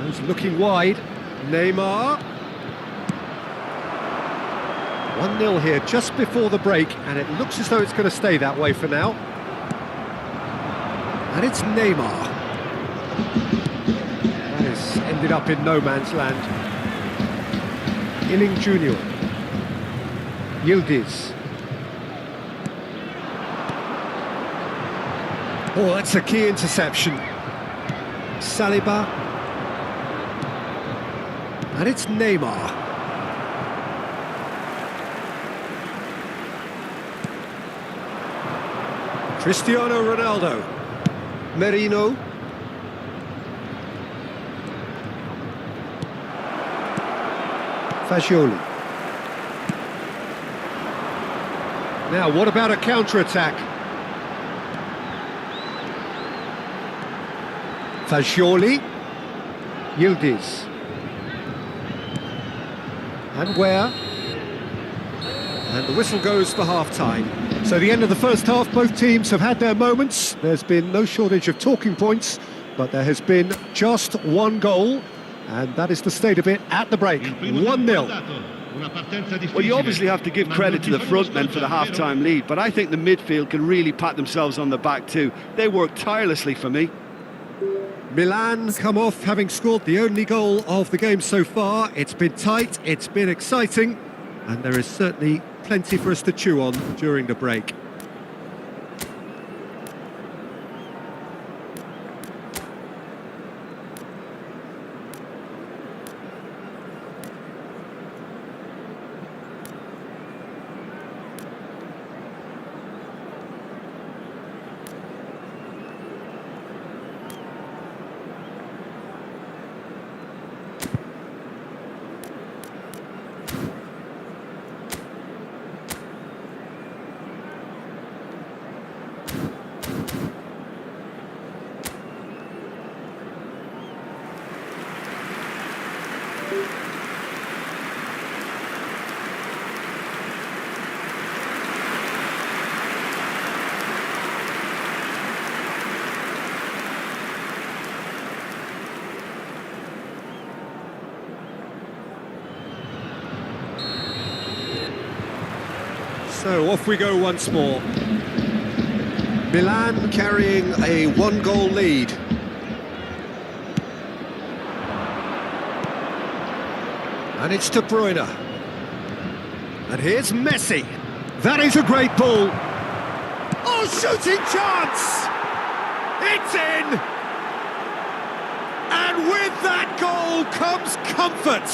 He's looking wide. Neymar. 1-0 here just before the break, and it looks as though it's going to stay that way for now. And it's Neymar. That has ended up in no man's land. Illing Jr. Yildiz. Oh, that's a key interception. Saliba. And it's Neymar. Cristiano Ronaldo. Merino. Fagioli. Now, what about a counter-attack? Fagioli. Yildiz. And where? And the whistle goes for half-time. So the end of the first half, both teams have had their moments. There's been no shortage of talking points, but there has been just one goal, and that is the state of it at the break. 1-0. Well, you obviously have to give credit to the front men for the half-time lead, but I think the midfield can really pat themselves on the back too. They worked tirelessly for me. Milan come off having scored the only goal of the game so far. It's been tight, it's been exciting, and there is certainly plenty for us to chew on during the break. So off we go once more. Milan carrying a one-goal lead. And it's De Bruyne. And here's Messi. That is a great ball. Oh, shooting chance! It's in! And with that goal comes comfort.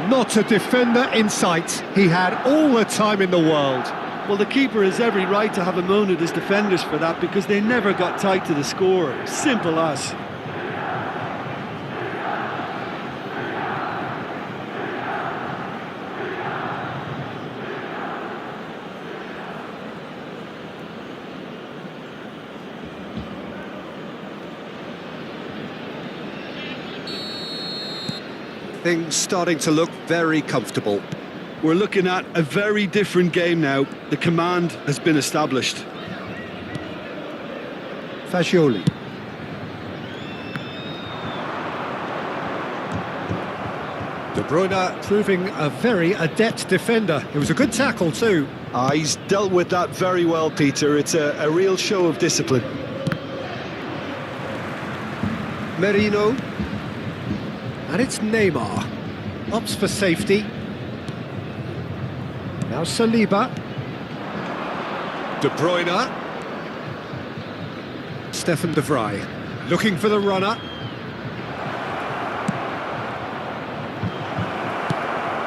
Not a defender in sight. He had all the time in the world. Well, the keeper has every right to have a moan at his defenders for that because they never got tight to the score. Simple as. Things starting to look very comfortable. We're looking at a very different game now. The command has been established. Fagioli. De Bruyne proving a very adept defender. It was a good tackle too. He's dealt with that very well, Peter. It's a real show of discipline. Merino. And it's Neymar. Opts for safety. Now Saliba. De Bruyne. Stefan de Vrij. Looking for the runner.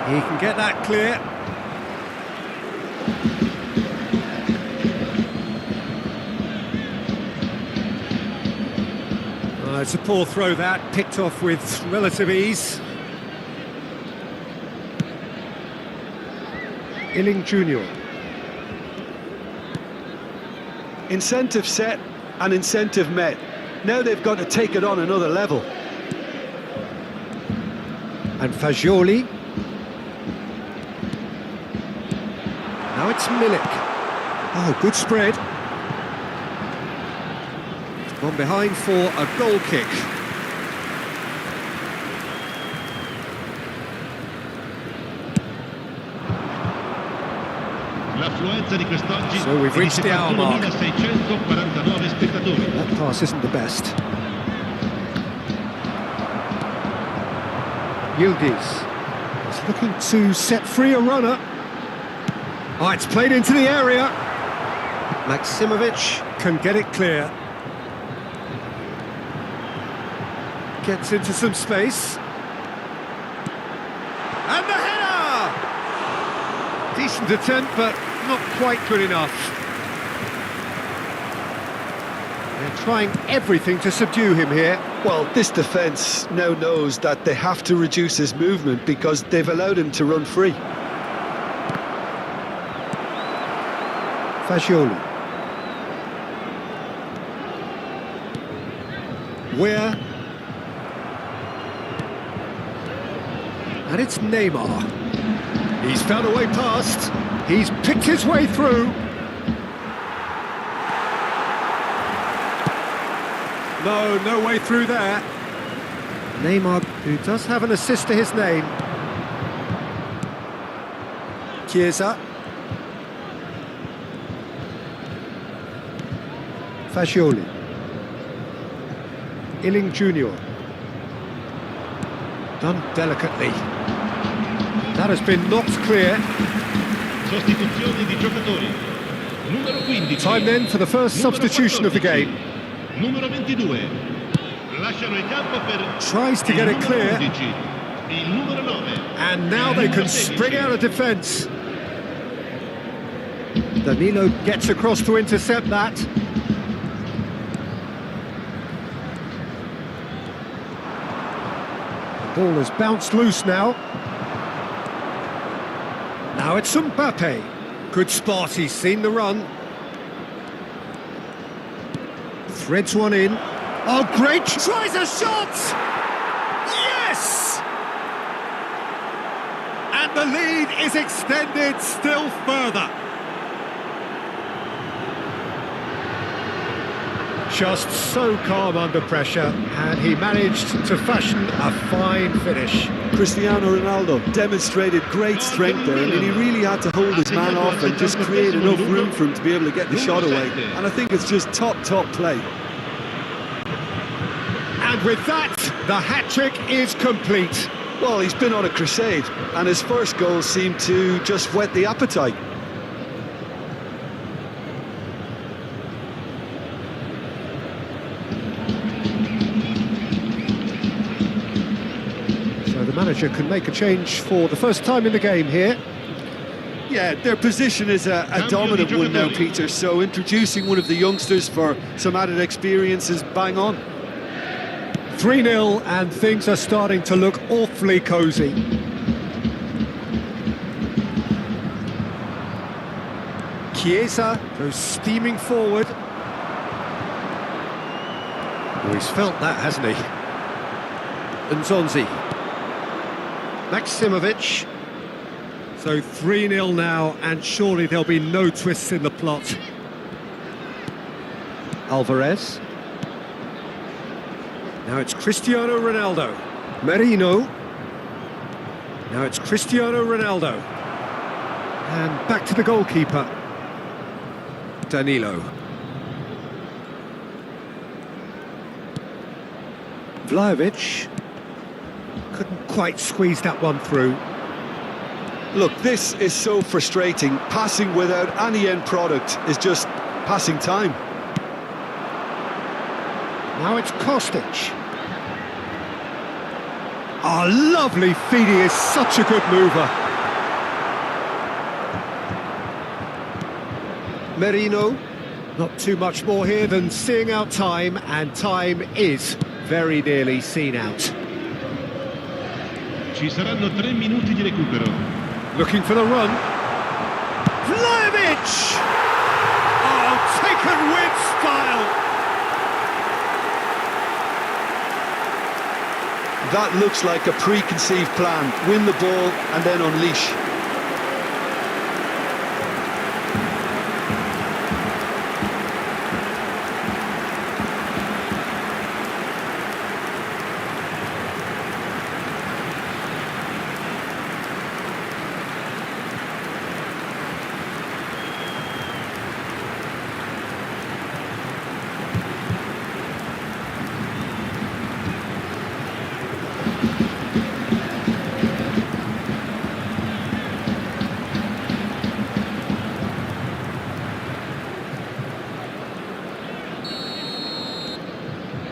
He can get that clear. It's a poor throw that, picked off with relative ease. Illing Jr. Incentive set and incentive met. Now they've got to take it on another level. And Fagioli. Now it's Milik. Oh, good spread. Gone behind for a goal kick. L'affluenza di quest'oggi So we've è di reached the hour mark. 71.649 spettatori. That pass isn't the best. Yildiz is looking to set free a runner. Oh, it's played into the area. Maximovic can get it clear. Gets into some space. And the header! Decent attempt, but not quite good enough. They're trying everything to subdue him here. Well, this defence now knows that they have to reduce his movement because they've allowed him to run free. Fagioli. Where? And it's Neymar. He's found a way past. He's picked his way through. No way through there. Neymar, who does have an assist to his name. Chiesa. Fagioli. Illing Jr. Done delicately. That has been knocked clear. Sostituzioni di giocatori. Numero 15. Time then for the first substitution of the game. Numero 22. Lasciano il campo per Tries to get il it numero clear. 11. Il numero 9. And now Il they numero can 16. spring out of defence. Danilo gets across to intercept that. The ball has bounced loose now. Now it's Mbappe. Good spot, he's seen the run. Threads one in. Oh, great! Tries a shot! Yes! And the lead is extended still further. Just so calm under pressure, and he managed to fashion a fine finish. Cristiano Ronaldo demonstrated great strength there. I mean, he really had to hold his man off and just create enough room for him to be able to get the shot away. And I think it's just top play. And with that, the hat-trick is complete. Well, he's been on a crusade, and his first goal seemed to just whet the appetite. So the manager can make a change for the first time in the game here. Yeah, their position is a dominant one now, Peter, so introducing one of the youngsters for some added experience is bang on. 3-0 and things are starting to look awfully cosy. Chiesa goes steaming forward. Oh, he's felt that, hasn't he? Nzonzi. Maximovic. So 3-0 now, and surely there'll be no twists in the plot. Alvarez. Now it's Cristiano Ronaldo. Merino. Now it's Cristiano Ronaldo. And back to the goalkeeper. Danilo. Vlahovic. Couldn't quite squeeze that one through. Look, this is so frustrating. Passing without any end product is just passing time. Now it's Kostic. Oh, lovely feed, he is such a good mover. Merino, not too much more here than seeing out time, and time is very nearly seen out. Ci saranno 3 minuti di recupero. Looking for the run. Vlahovic! Oh, taken with style. that looks like a preconceived plan. Win the ball and then unleash.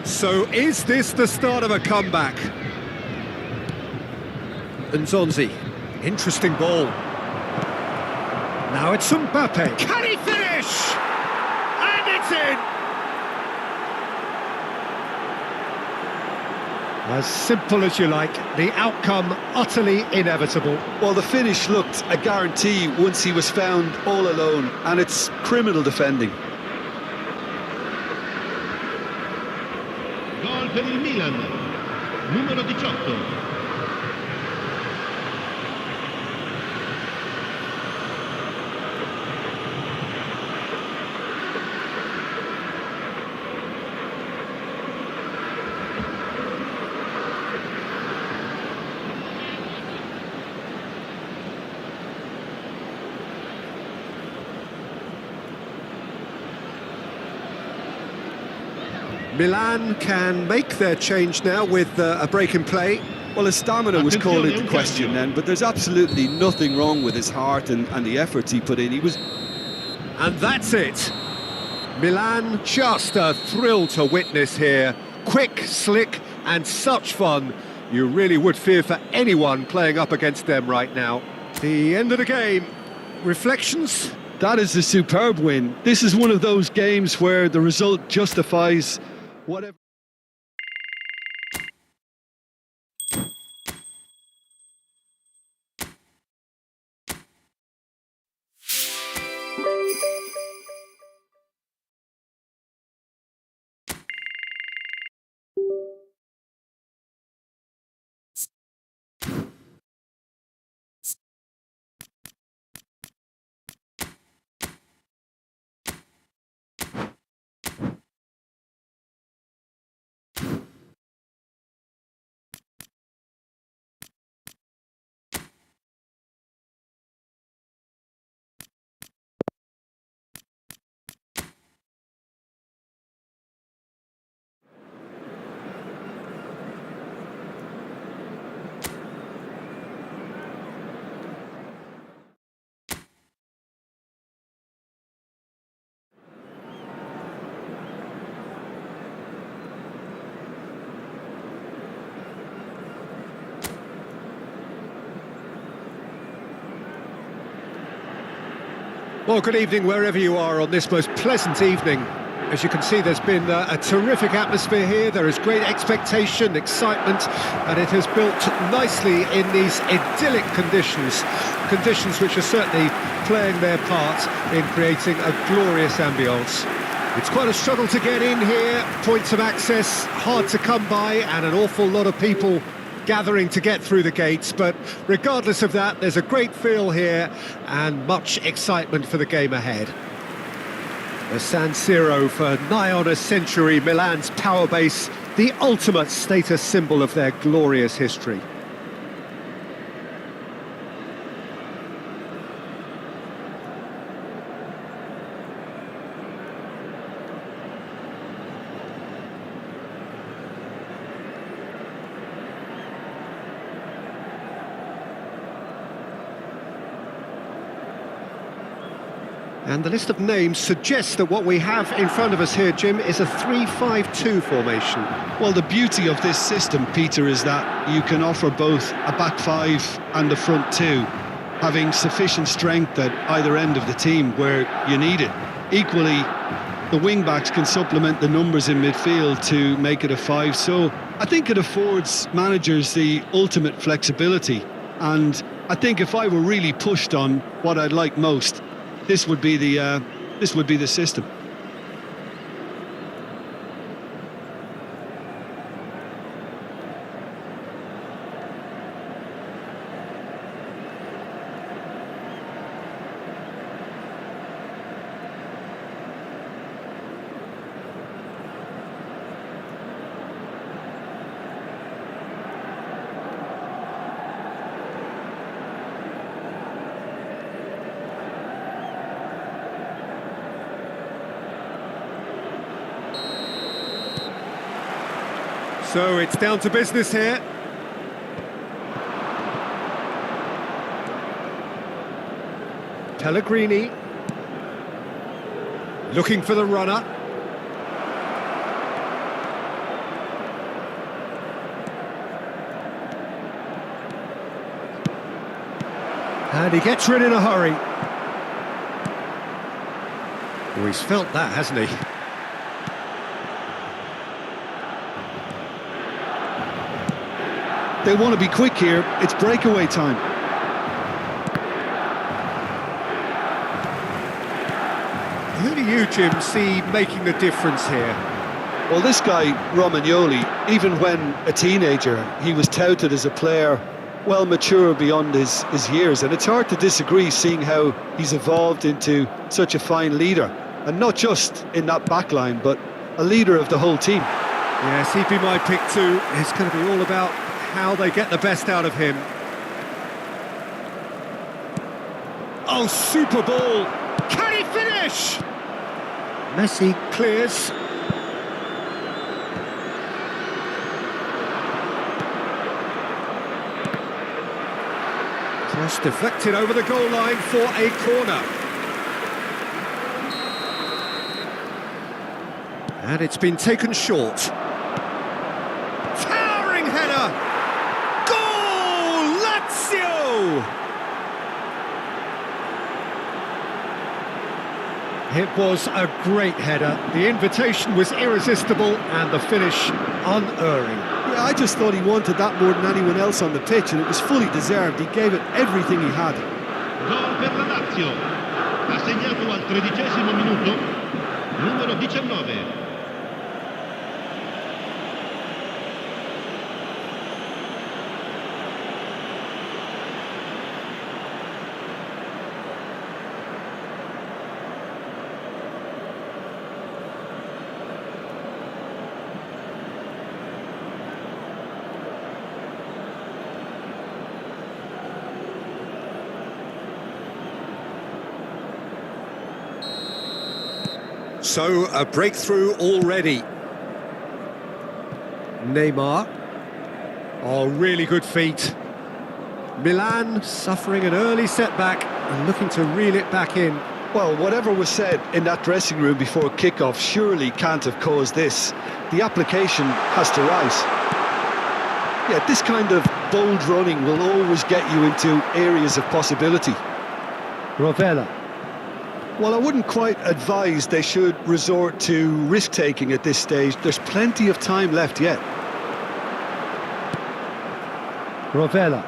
So is this the start of a comeback? Nzonzi, interesting ball. Now it's Mbappe. Can he finish? And it's in! As simple as you like, the outcome utterly inevitable. Well, the finish looked a guarantee once he was found all alone, and it's criminal defending. Gol per il Milan, numero 18. Milan can make their change now with a break in play. Well, his stamina was called into question then, but there's absolutely nothing wrong with his heart and the efforts he put in. He was... And that's it. Milan, just a thrill to witness here. Quick, slick, and such fun. You really would fear for anyone playing up against them right now. The end of the game. Reflections? That is a superb win. This is one of those games where the result justifies whatever. Well, good evening wherever you are on this most pleasant evening. As you can see, there's been a terrific atmosphere here. There is great expectation, excitement, and it has built nicely in these idyllic conditions. Conditions which are certainly playing their part in creating a glorious ambience. It's quite a struggle to get in here. Points of access hard to come by, and an awful lot of people gathering to get through the gates, but regardless of that, there's a great feel here and much excitement for the game ahead. The San Siro for nigh on a century, Milan's power base, the ultimate status symbol of their glorious history. And the list of names suggests that what we have in front of us here, Jim, is a 3-5-2 formation. Well, the beauty of this system, Peter, is that you can offer both a back five and a front two, having sufficient strength at either end of the team where you need it. Equally, the wing-backs can supplement the numbers in midfield to make it a five, so I think it affords managers the ultimate flexibility. And I think if I were really pushed on what I'd like most, this would be the system. So it's down to business here. Pellegrini. Looking for the runner. And he gets rid in a hurry. Oh, he's felt that, hasn't he? They want to be quick here. It's breakaway time. Who do you, Jim, see making the difference here? Well, this guy, Romagnoli, even when a teenager, he was touted as a player well mature beyond his years, and it's hard to disagree seeing how he's evolved into such a fine leader, and not just in that back line, but a leader of the whole team. Yes, he'd be my pick too. It's going to be all about how they get the best out of him. Oh, super ball! Can he finish? Messi clears. Cross deflected over the goal line for a corner. And it's been taken short. Towering header! Goal! Lazio! It was a great header. The invitation was irresistible and the finish unerring. Yeah, I just thought he wanted that more than anyone else on the pitch, and it was fully deserved. He gave it everything he had. Gol per la Lazio. Ha segnato al 13° minuto, numero 19. So, a breakthrough already. Neymar. Oh, really good feet. Milan suffering an early setback and looking to reel it back in. Well, whatever was said in that dressing room before kickoff surely can't have caused this. The application has to rise. Yeah, this kind of bold running will always get you into areas of possibility. Rovella. Well, I wouldn't quite advise they should resort to risk-taking at this stage. There's plenty of time left yet. Rovella.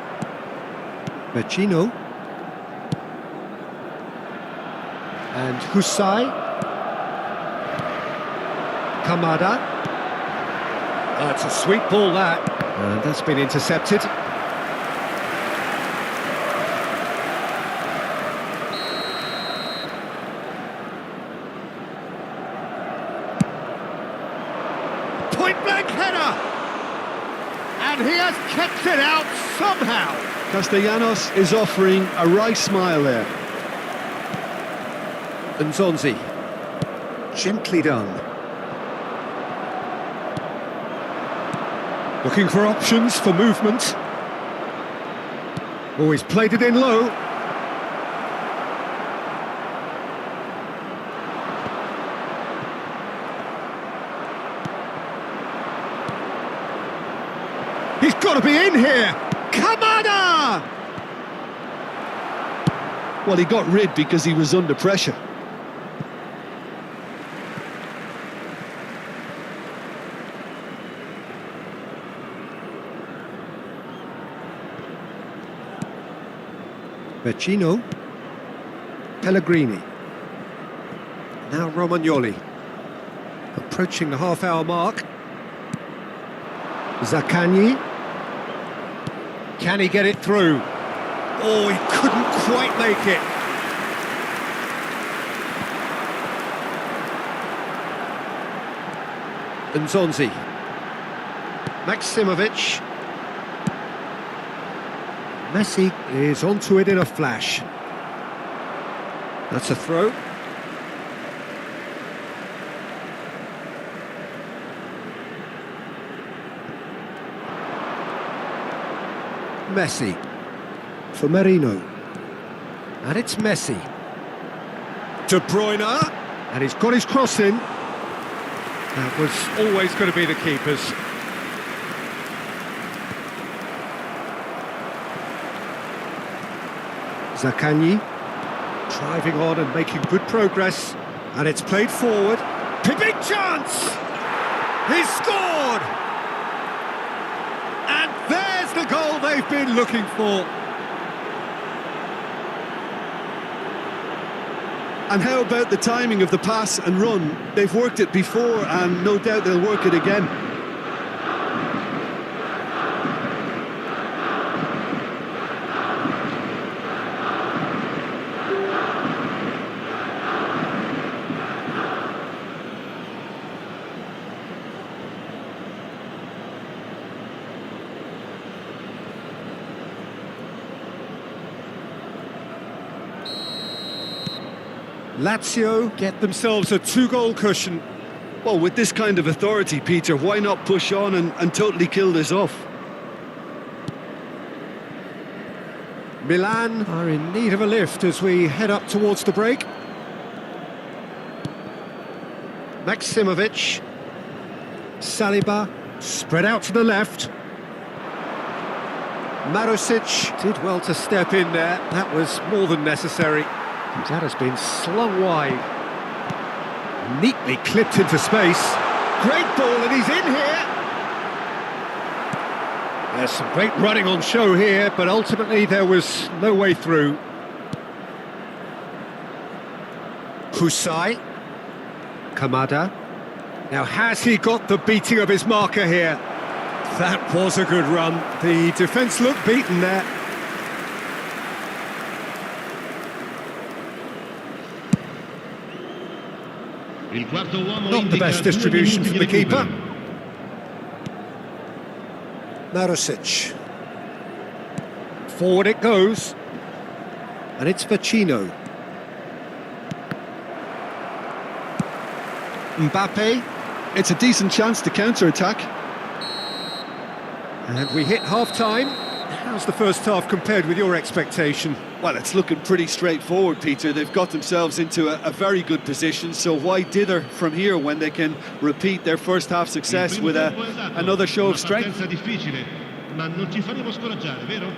Vecino. And Husai. Kamada. That's a sweet ball, that. And that's been intercepted. Point-blank header! And he has kept it out somehow. Castellanos is offering a wry smile there. And Zonzi. Gently done. Looking for options for movement. Oh, he's played it in low. He's got to be in here! Kamada! Well, he got rid because he was under pressure. Vecino. Pellegrini. Now Romagnoli. Approaching the half-hour mark. Zaccagni. Can he get it through? Oh, he couldn't quite make it. And Zonzi. Maximovic. Messi is onto it in a flash. That's a throw. Messi. For Merino. And it's Messi. De Bruyne. And he's got his cross in. That was always going to be the keeper's. Zaccagni. Driving on and making good progress. And it's played forward. Big chance! He's scored! And there's the goal they've been looking for. And how about the timing of the pass and run? They've worked it before and no doubt they'll work it again. Lazio get themselves a 2-goal cushion. Well, with this kind of authority, Peter, why not push on and totally kill this off? Milan are in need of a lift as we head up towards the break. Maximovic. Saliba spread out to the left. Marusic did well to step in there. That was more than necessary. That has been slung wide. Neatly clipped into space. Great ball, and he's in here. There's some great running on show here, but ultimately there was no way through. Kusai. Kamada. Now, has he got the beating of his marker here? That was a good run. The defence looked beaten there. Not the best distribution from the keeper. Marusic. Forward it goes. And it's Vecino. Mbappe. It's a decent chance to counter-attack. And we hit half-time. How's the first half compared with your expectation? Well, it's looking pretty straightforward, Peter. They've got themselves into a very good position, so why dither from here when they can repeat their first half success with another show of strength? Ma non ci faremo scoraggiare, vero?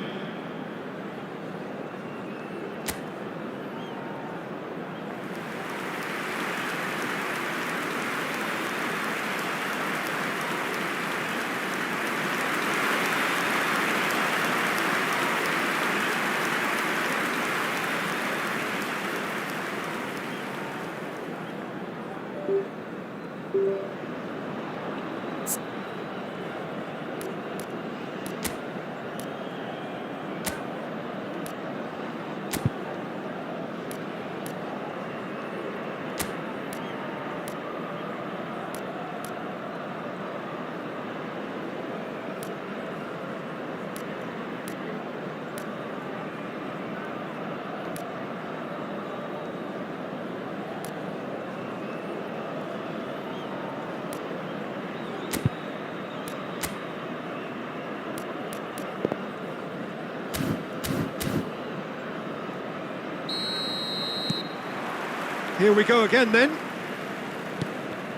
Here we go again then.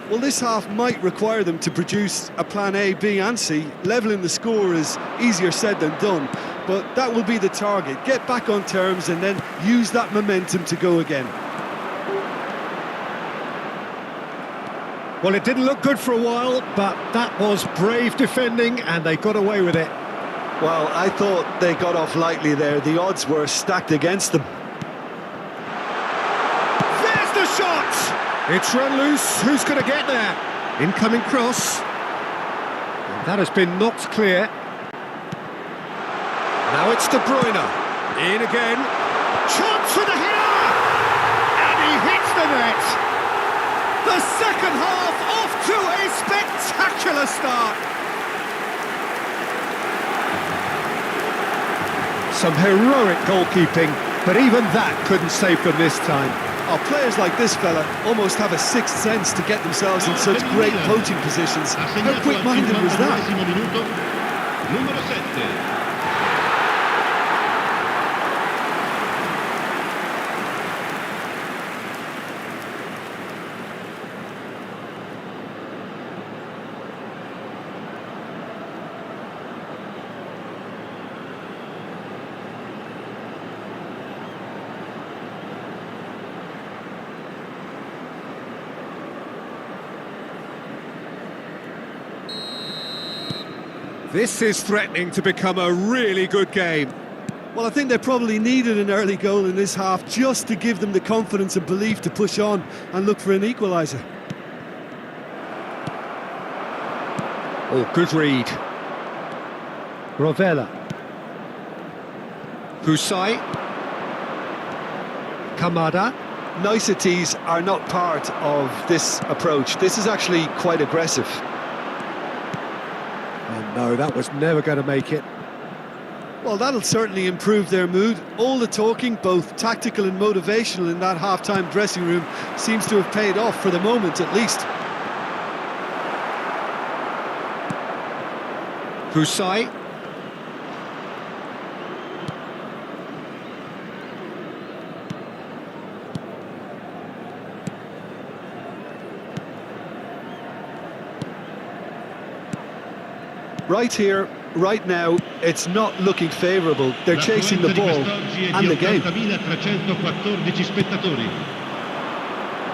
Well, this half might require them to produce a plan A, B and C. Levelling the score is easier said than done, but that will be the target. Get back on terms and then use that momentum to go again. Well, it didn't look good for a while, but that was brave defending and they got away with it. Well, I thought they got off lightly there. The odds were stacked against them. There's the shot! It's run loose. Who's going to get there? Incoming cross. And that has been knocked clear. Now it's De Bruyne. In again. Chance for the header! And he hits the net! The second half off to a spectacular start. Some heroic goalkeeping, but even that couldn't save them this time. Oh, players like this fella almost have a sixth sense to get themselves in such great poaching positions. How quick-minded was that? Numero 7. This is threatening to become a really good game. Well, I think they probably needed an early goal in this half just to give them the confidence and belief to push on and look for an equaliser. Oh, good read. Rovella. Husai. Kamada. Niceties are not part of this approach. This is actually quite aggressive. Oh no, that was never going to make it. Well, that'll certainly improve their mood. All the talking, both tactical and motivational, in that half-time dressing room seems to have paid off for the moment, at least. Husai. Right here, right now, it's not looking favourable. They're chasing the ball and the game. 80.314 spettatori.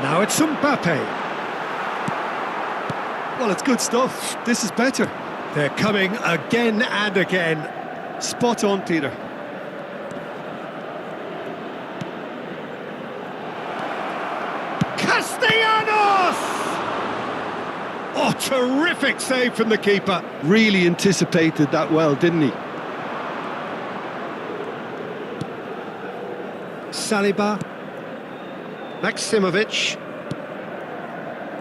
Now it's Mbappe. Well, it's good stuff. This is better. They're coming again and again. Spot on, Peter. Castellanos! Oh, terrific save from the keeper. Really anticipated that well, didn't he? Saliba. Maximovic.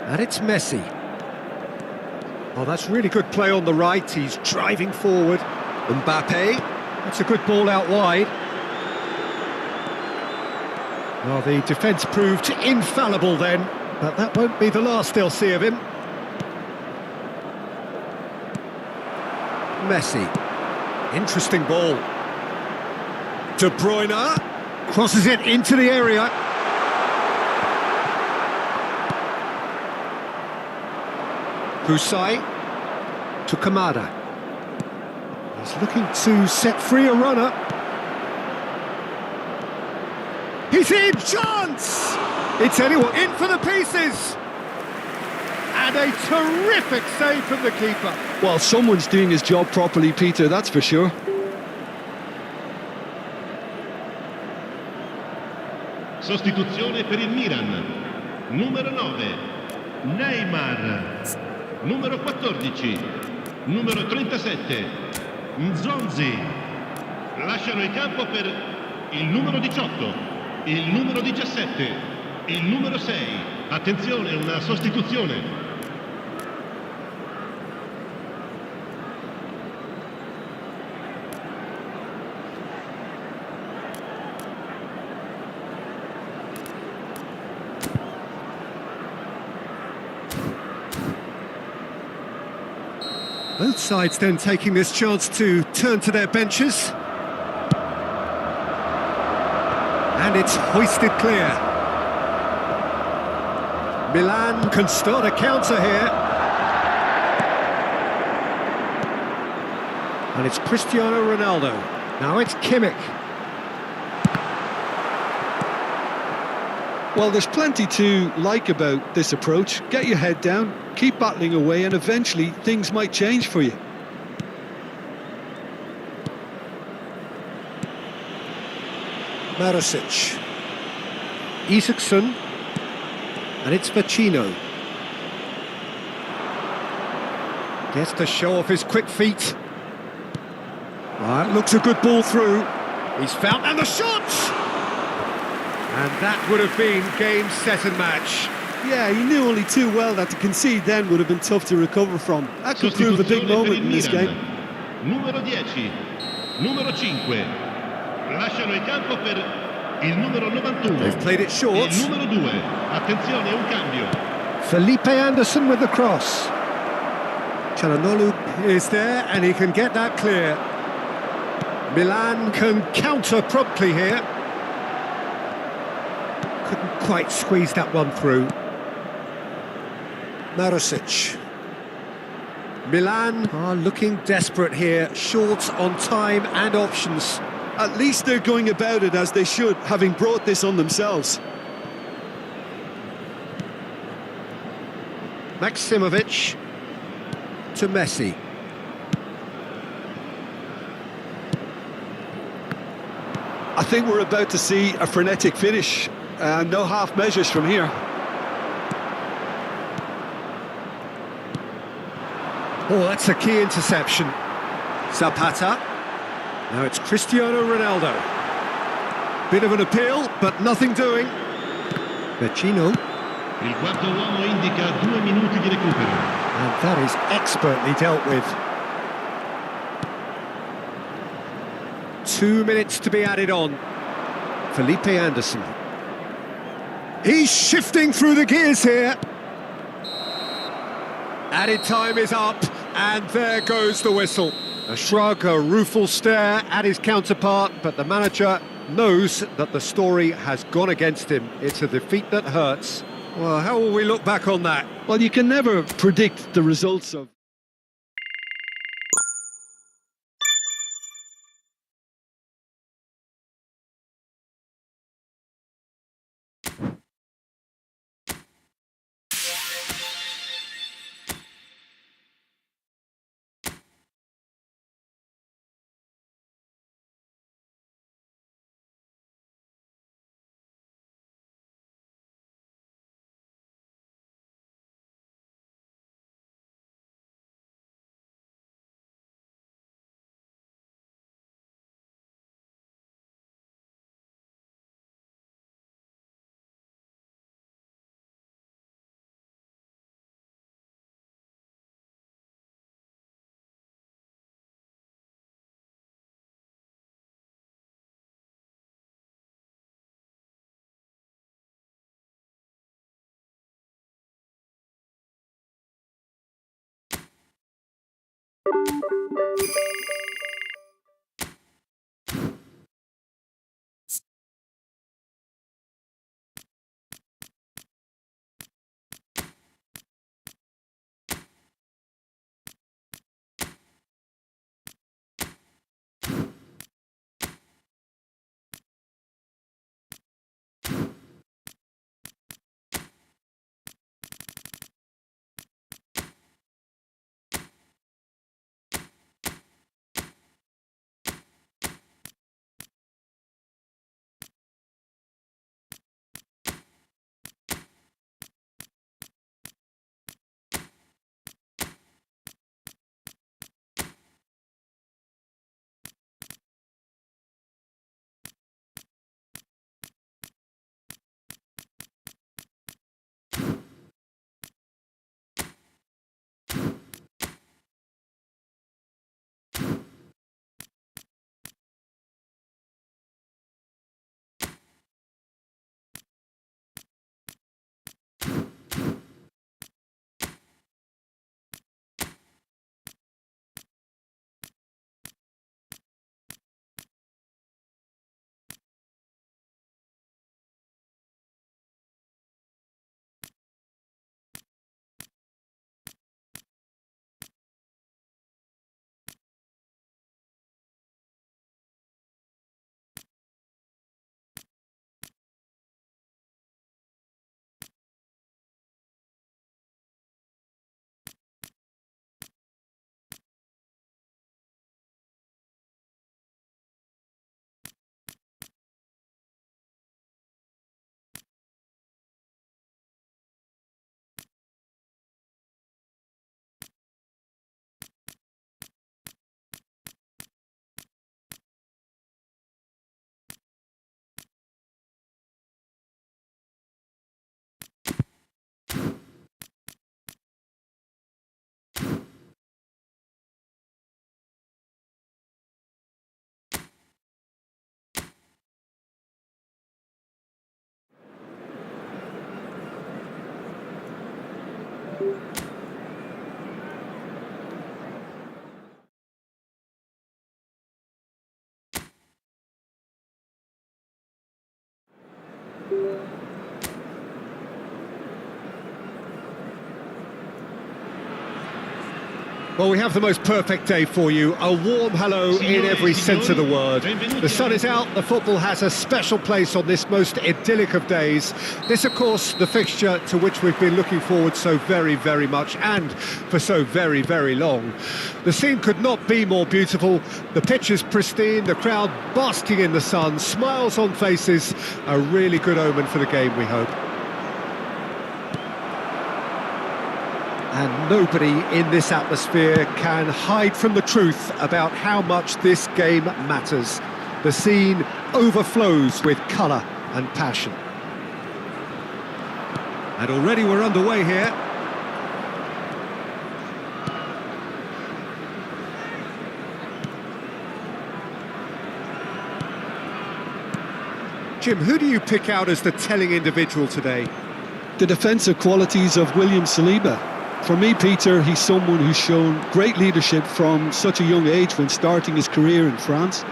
And it's Messi. Oh, that's really good play on the right. He's driving forward. Mbappe. That's a good ball out wide. Well, the defence proved infallible then, but that won't be the last they'll see of him. Messi. Interesting ball. De Bruyne crosses it into the area. Husai to Kamada. He's looking to set free a runner. He's in! Chance! It's anyone in for the pieces! And a terrific save from the keeper. Well, someone's doing his job properly, Peter, that's for sure. Sostituzione per il Milan. Numero 9, Neymar. Numero 14, numero 37, Nzonzi. Lasciano il campo per il numero 18, il numero 17, il numero 6. Attenzione, una sostituzione. Both sides then taking this chance to turn to their benches. And it's hoisted clear. Milan can start a counter here. And it's Cristiano Ronaldo. Now it's Kimmich. Well, there's plenty to like about this approach. Get your head down, keep battling away, and eventually things might change for you. Marosic. Isaacson. And it's Vecino. Gets to show off his quick feet. Right, looks a good ball through. He's found, and the shot! And that would have been game, set and match. Yeah, he knew only too well that to concede then would have been tough to recover from. That could prove a big moment in this game. Numero 10, numero 5. Lasciano il campo per il numero 91. They've played it short. Il numero 2. Attenzione, un cambio. Felipe Anderson with the cross. Çalhanoğlu is there and he can get that clear. Milan can counter promptly here. Couldn't quite squeeze that one through. Marosic. Milan are looking desperate here, short on time and options. At least they're going about it as they should, having brought this on themselves. Maximovic to Messi. I think we're about to see a frenetic finish. No half measures from here. Oh, that's a key interception. Zapata. Now it's Cristiano Ronaldo. Bit of an appeal, but nothing doing. Vecino. Il quarto uomo indica 2 minuti di recupero. And that is expertly dealt with. 2 minutes to be added on. Felipe Anderson. He's shifting through the gears here. Added time is up, and there goes the whistle. A shrug, a rueful stare at his counterpart, but the manager knows that the story has gone against him. It's a defeat that hurts. Well, how will we look back on that? Well, you can never predict the results of Well, we have the most perfect day for you. A warm hello in every sense of the word. The sun is out, the football has a special place on this most idyllic of days. This, of course, the fixture to which we've been looking forward so very, very much, and for so very, very long. The scene could not be more beautiful. The pitch is pristine, the crowd basking in the sun, smiles on faces. A really good omen for the game, we hope. And nobody in this atmosphere can hide from the truth about how much this game matters. The scene overflows with colour and passion. And already we're underway here. Jim, who do you pick out as the telling individual today? The defensive qualities of William Saliba. For me, Peter, he's someone who's shown great leadership from such a young age when starting his career in France.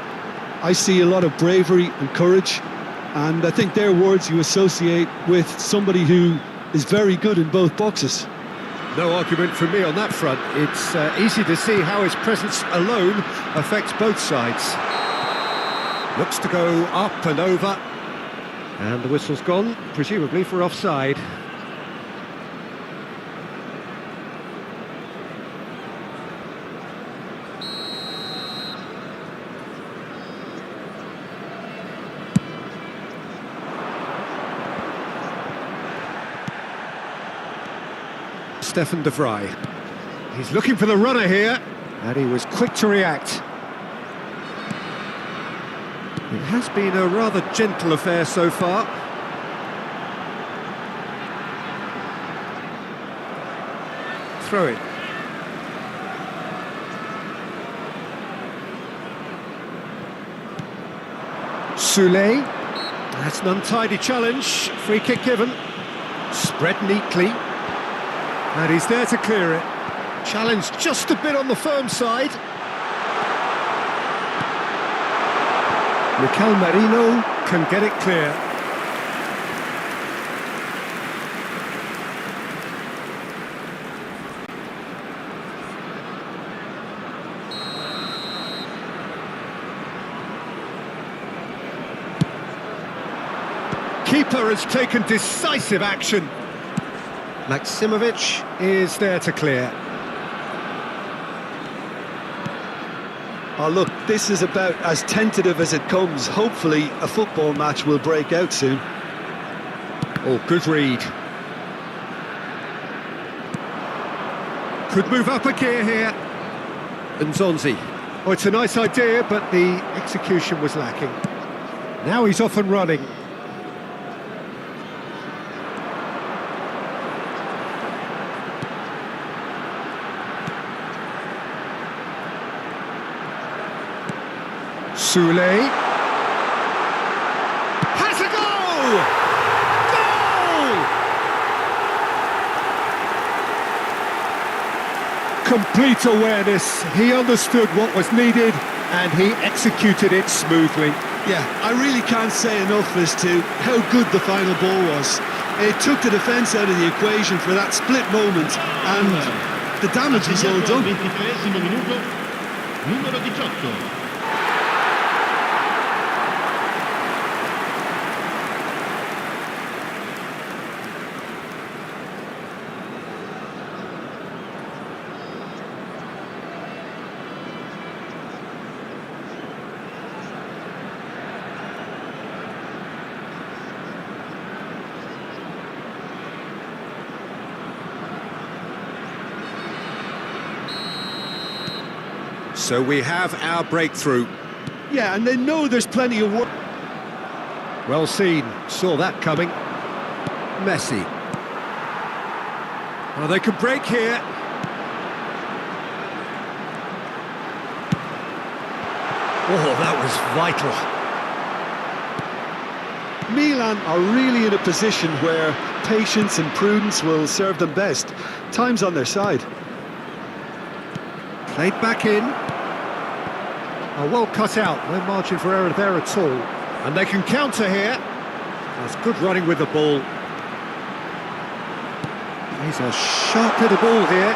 I see a lot of bravery and courage, and I think they're words you associate with somebody who is very good in both boxes. No argument from me on that front. It's easy to see how his presence alone affects both sides. Looks to go up and over. And the whistle's gone, presumably for offside. Stefan de Vrij. He's looking for the runner here, and he was quick to react. It has been a rather gentle affair so far. Throw it. Soulé. That's an untidy challenge. Free kick given. Spread neatly. And he's there to clear it. Challenge just a bit on the firm side. Mikel Merino can get it clear. Keeper has taken decisive action. Maximovic is there to clear. Oh look, this is about as tentative as it comes. Hopefully a football match will break out soon. Oh, good read. Could move up a gear here. Nzonzi. Oh, it's a nice idea, but the execution was lacking. Now he's off and running. Soulé has a goal! Goal! Complete awareness. He understood what was needed and he executed it smoothly. Yeah, I really can't say enough as to how good the final ball was. It took the defence out of the equation for that split moment, and the damage was all done. 23esimo minuto, numero 18. So we have our breakthrough. Yeah, and they know there's plenty of work. Well seen, saw that coming. Messi. Well, they could break here. Oh, that was vital. Milan are really in a position where patience and prudence will serve them best. Time's on their side. Played back in. Oh, well cut out, no margin for error there at all. And they can counter here. That's good running with the ball. He's a sharp little ball here.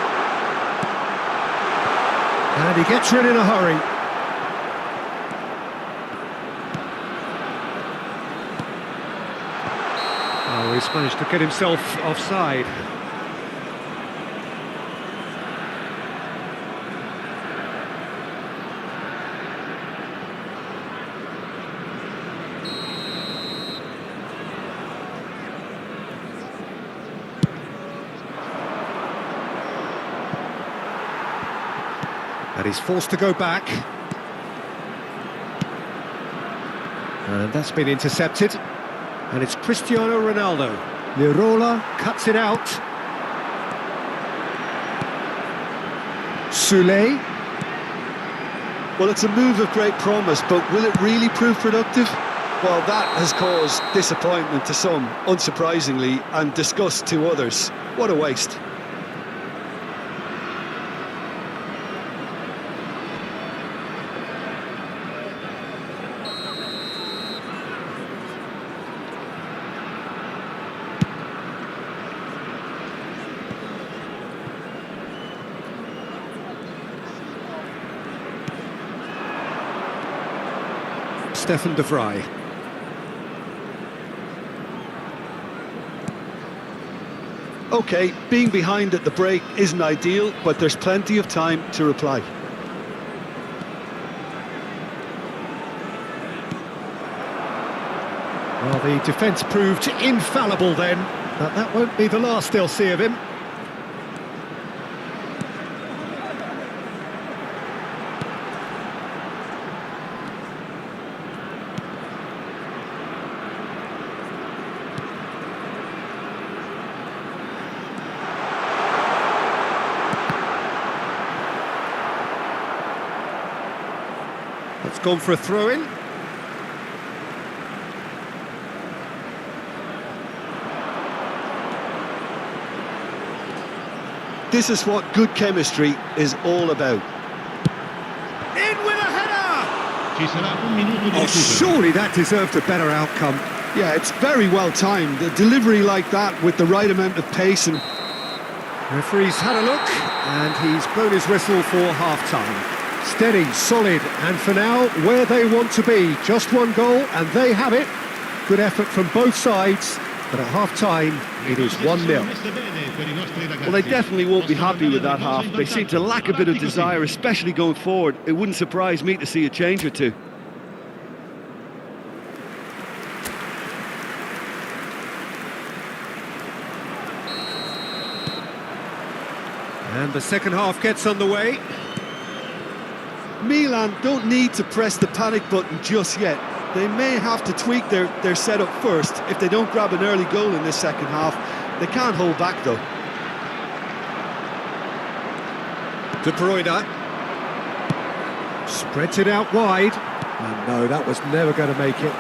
And he gets rid in a hurry. Oh, he's managed to get himself offside. And he's forced to go back. And that's been intercepted. And it's Cristiano Ronaldo. Lirola cuts it out. Soulé. Well, it's a move of great promise, but will it really prove productive? Well, that has caused disappointment to some, unsurprisingly, and disgust to others. What a waste. Stefan de Vrij. OK, being behind at the break isn't ideal, but there's plenty of time to reply. Well, the defence proved infallible then, but that won't be the last they'll see of him. It's gone for a throw-in. This is what good chemistry is all about. In with a header! Ci sarà un minuto di Oh, recupero. surely that deserved a better outcome. Yeah, it's very well timed. The delivery like that with the right amount of pace and... Referee's had a look, and he's blown his whistle for half-time. Steady, solid, and for now, where they want to be. Just one goal, and they have it. Good effort from both sides, but at half-time, it is 1-0. Well, they definitely won't be happy with that half. They seem to lack a bit of desire, especially going forward. It wouldn't surprise me to see a change or two. And the second half gets underway. Milan don't need to press the panic button just yet. They may have to tweak their setup first if they don't grab an early goal in this second half. They can't hold back though. De Bruyne. Spreads it out wide. And no, that was never going to make it.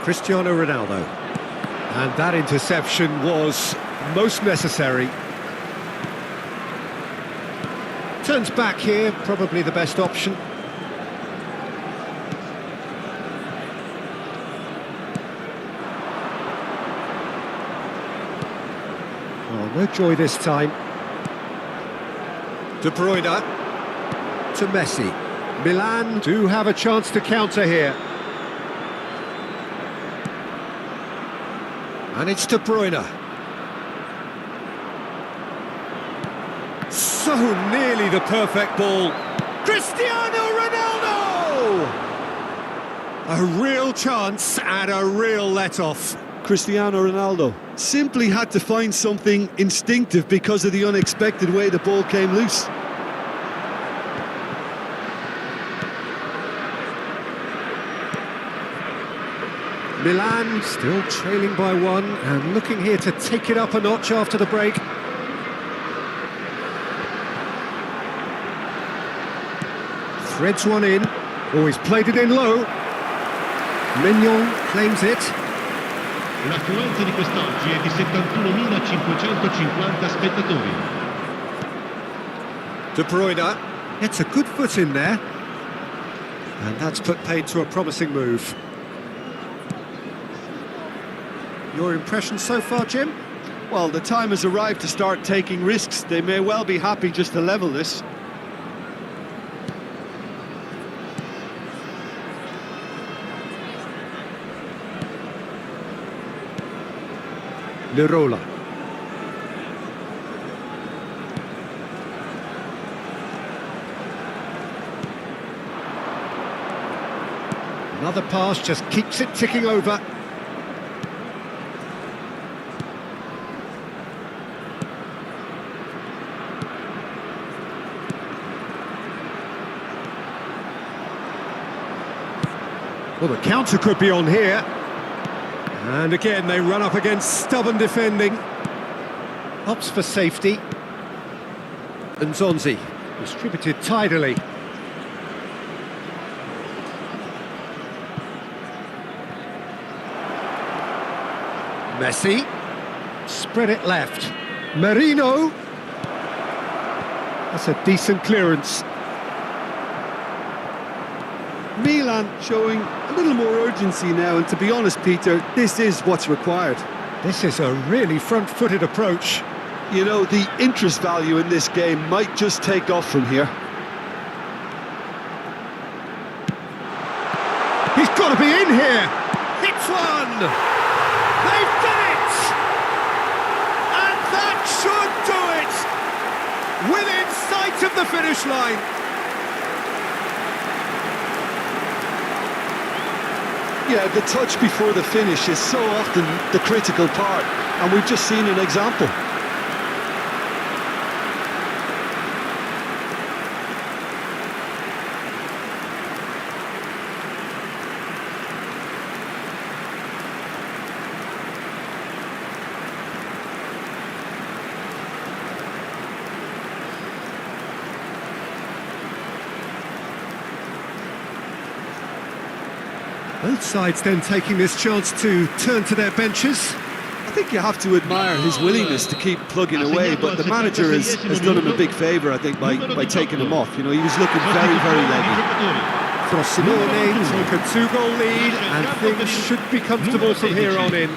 Cristiano Ronaldo. And that interception was most necessary. Turns back here, probably the best option. Oh, no joy this time. De Bruyne to Messi. Milan do have a chance to counter here. And it's De Bruyne. So nearly the perfect ball. Cristiano Ronaldo! A real chance and a real let-off. Cristiano Ronaldo simply had to find something instinctive because of the unexpected way the ball came loose. Milan still trailing by one and looking here to take it up a notch after the break. Threads one in. Oh, he's played it in low. Mignon claims it. L'affluenza di quest'oggi è di 71.550 spettatori. De Bruyne gets a good foot in there. And that's put paid to a promising move. Your impression so far, Jim? Well, the time has arrived to start taking risks. They may well be happy just to level this. Lirola. Another pass just keeps it ticking over. Well, the counter could be on here. And again, they run up against stubborn defending. Opts for safety. And Zonzi, distributed tidily. Messi, spread it left. Merino. That's a decent clearance. Milan showing a little more urgency now, and to be honest, Peter, this is what's required. This is a really front-footed approach. You know, the interest value in this game might just take off from here. He's got to be in here. Hits one. They've done it. And that should do it. Within sight of the finish line. Yeah, the touch before the finish is so often the critical part, and we've just seen an example. Both sides then taking this chance to turn to their benches. I think you have to admire his willingness to keep plugging away, but the manager has done him a big favour, I think, by taking him off. You know, he was looking very, very leggy. Frosinone take a 2-goal lead, and things should be comfortable from here on in.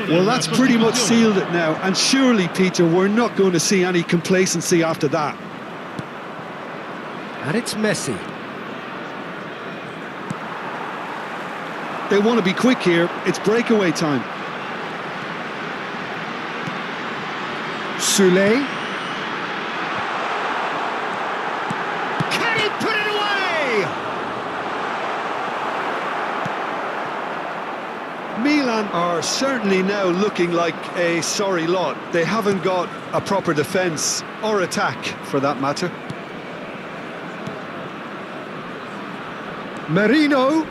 Well, that's pretty much sealed it now, and surely, Peter, we're not going to see any complacency after that. And it's Messi. They want to be quick here. It's breakaway time. Soulé. Can he put it away? Milan are certainly now looking like a sorry lot. They haven't got a proper defence, or attack, for that matter. Merino.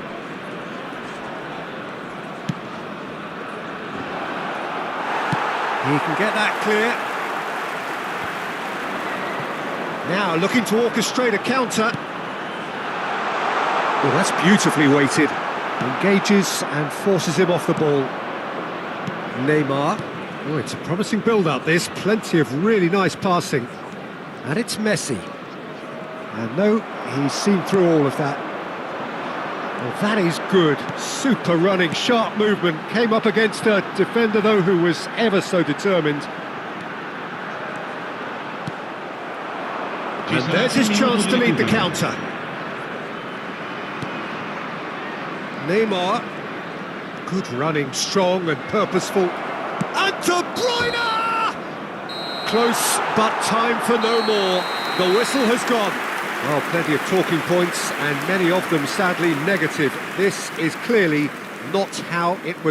He can get that clear. Now looking to orchestrate a counter. Oh, that's beautifully weighted. Engages and forces him off the ball. Neymar. Oh, it's a promising build-up, this. Plenty of really nice passing. And it's Messi. And no, he's seen through all of that. Well, that is good. Super running, sharp movement. Came up against a defender, though, who was ever so determined. And there's his chance to lead the counter. Neymar. Good running, strong and purposeful. And De Bruyne! Close, but time for no more. The whistle has gone. Well, plenty of talking points, and many of them sadly negative. This is clearly not how it was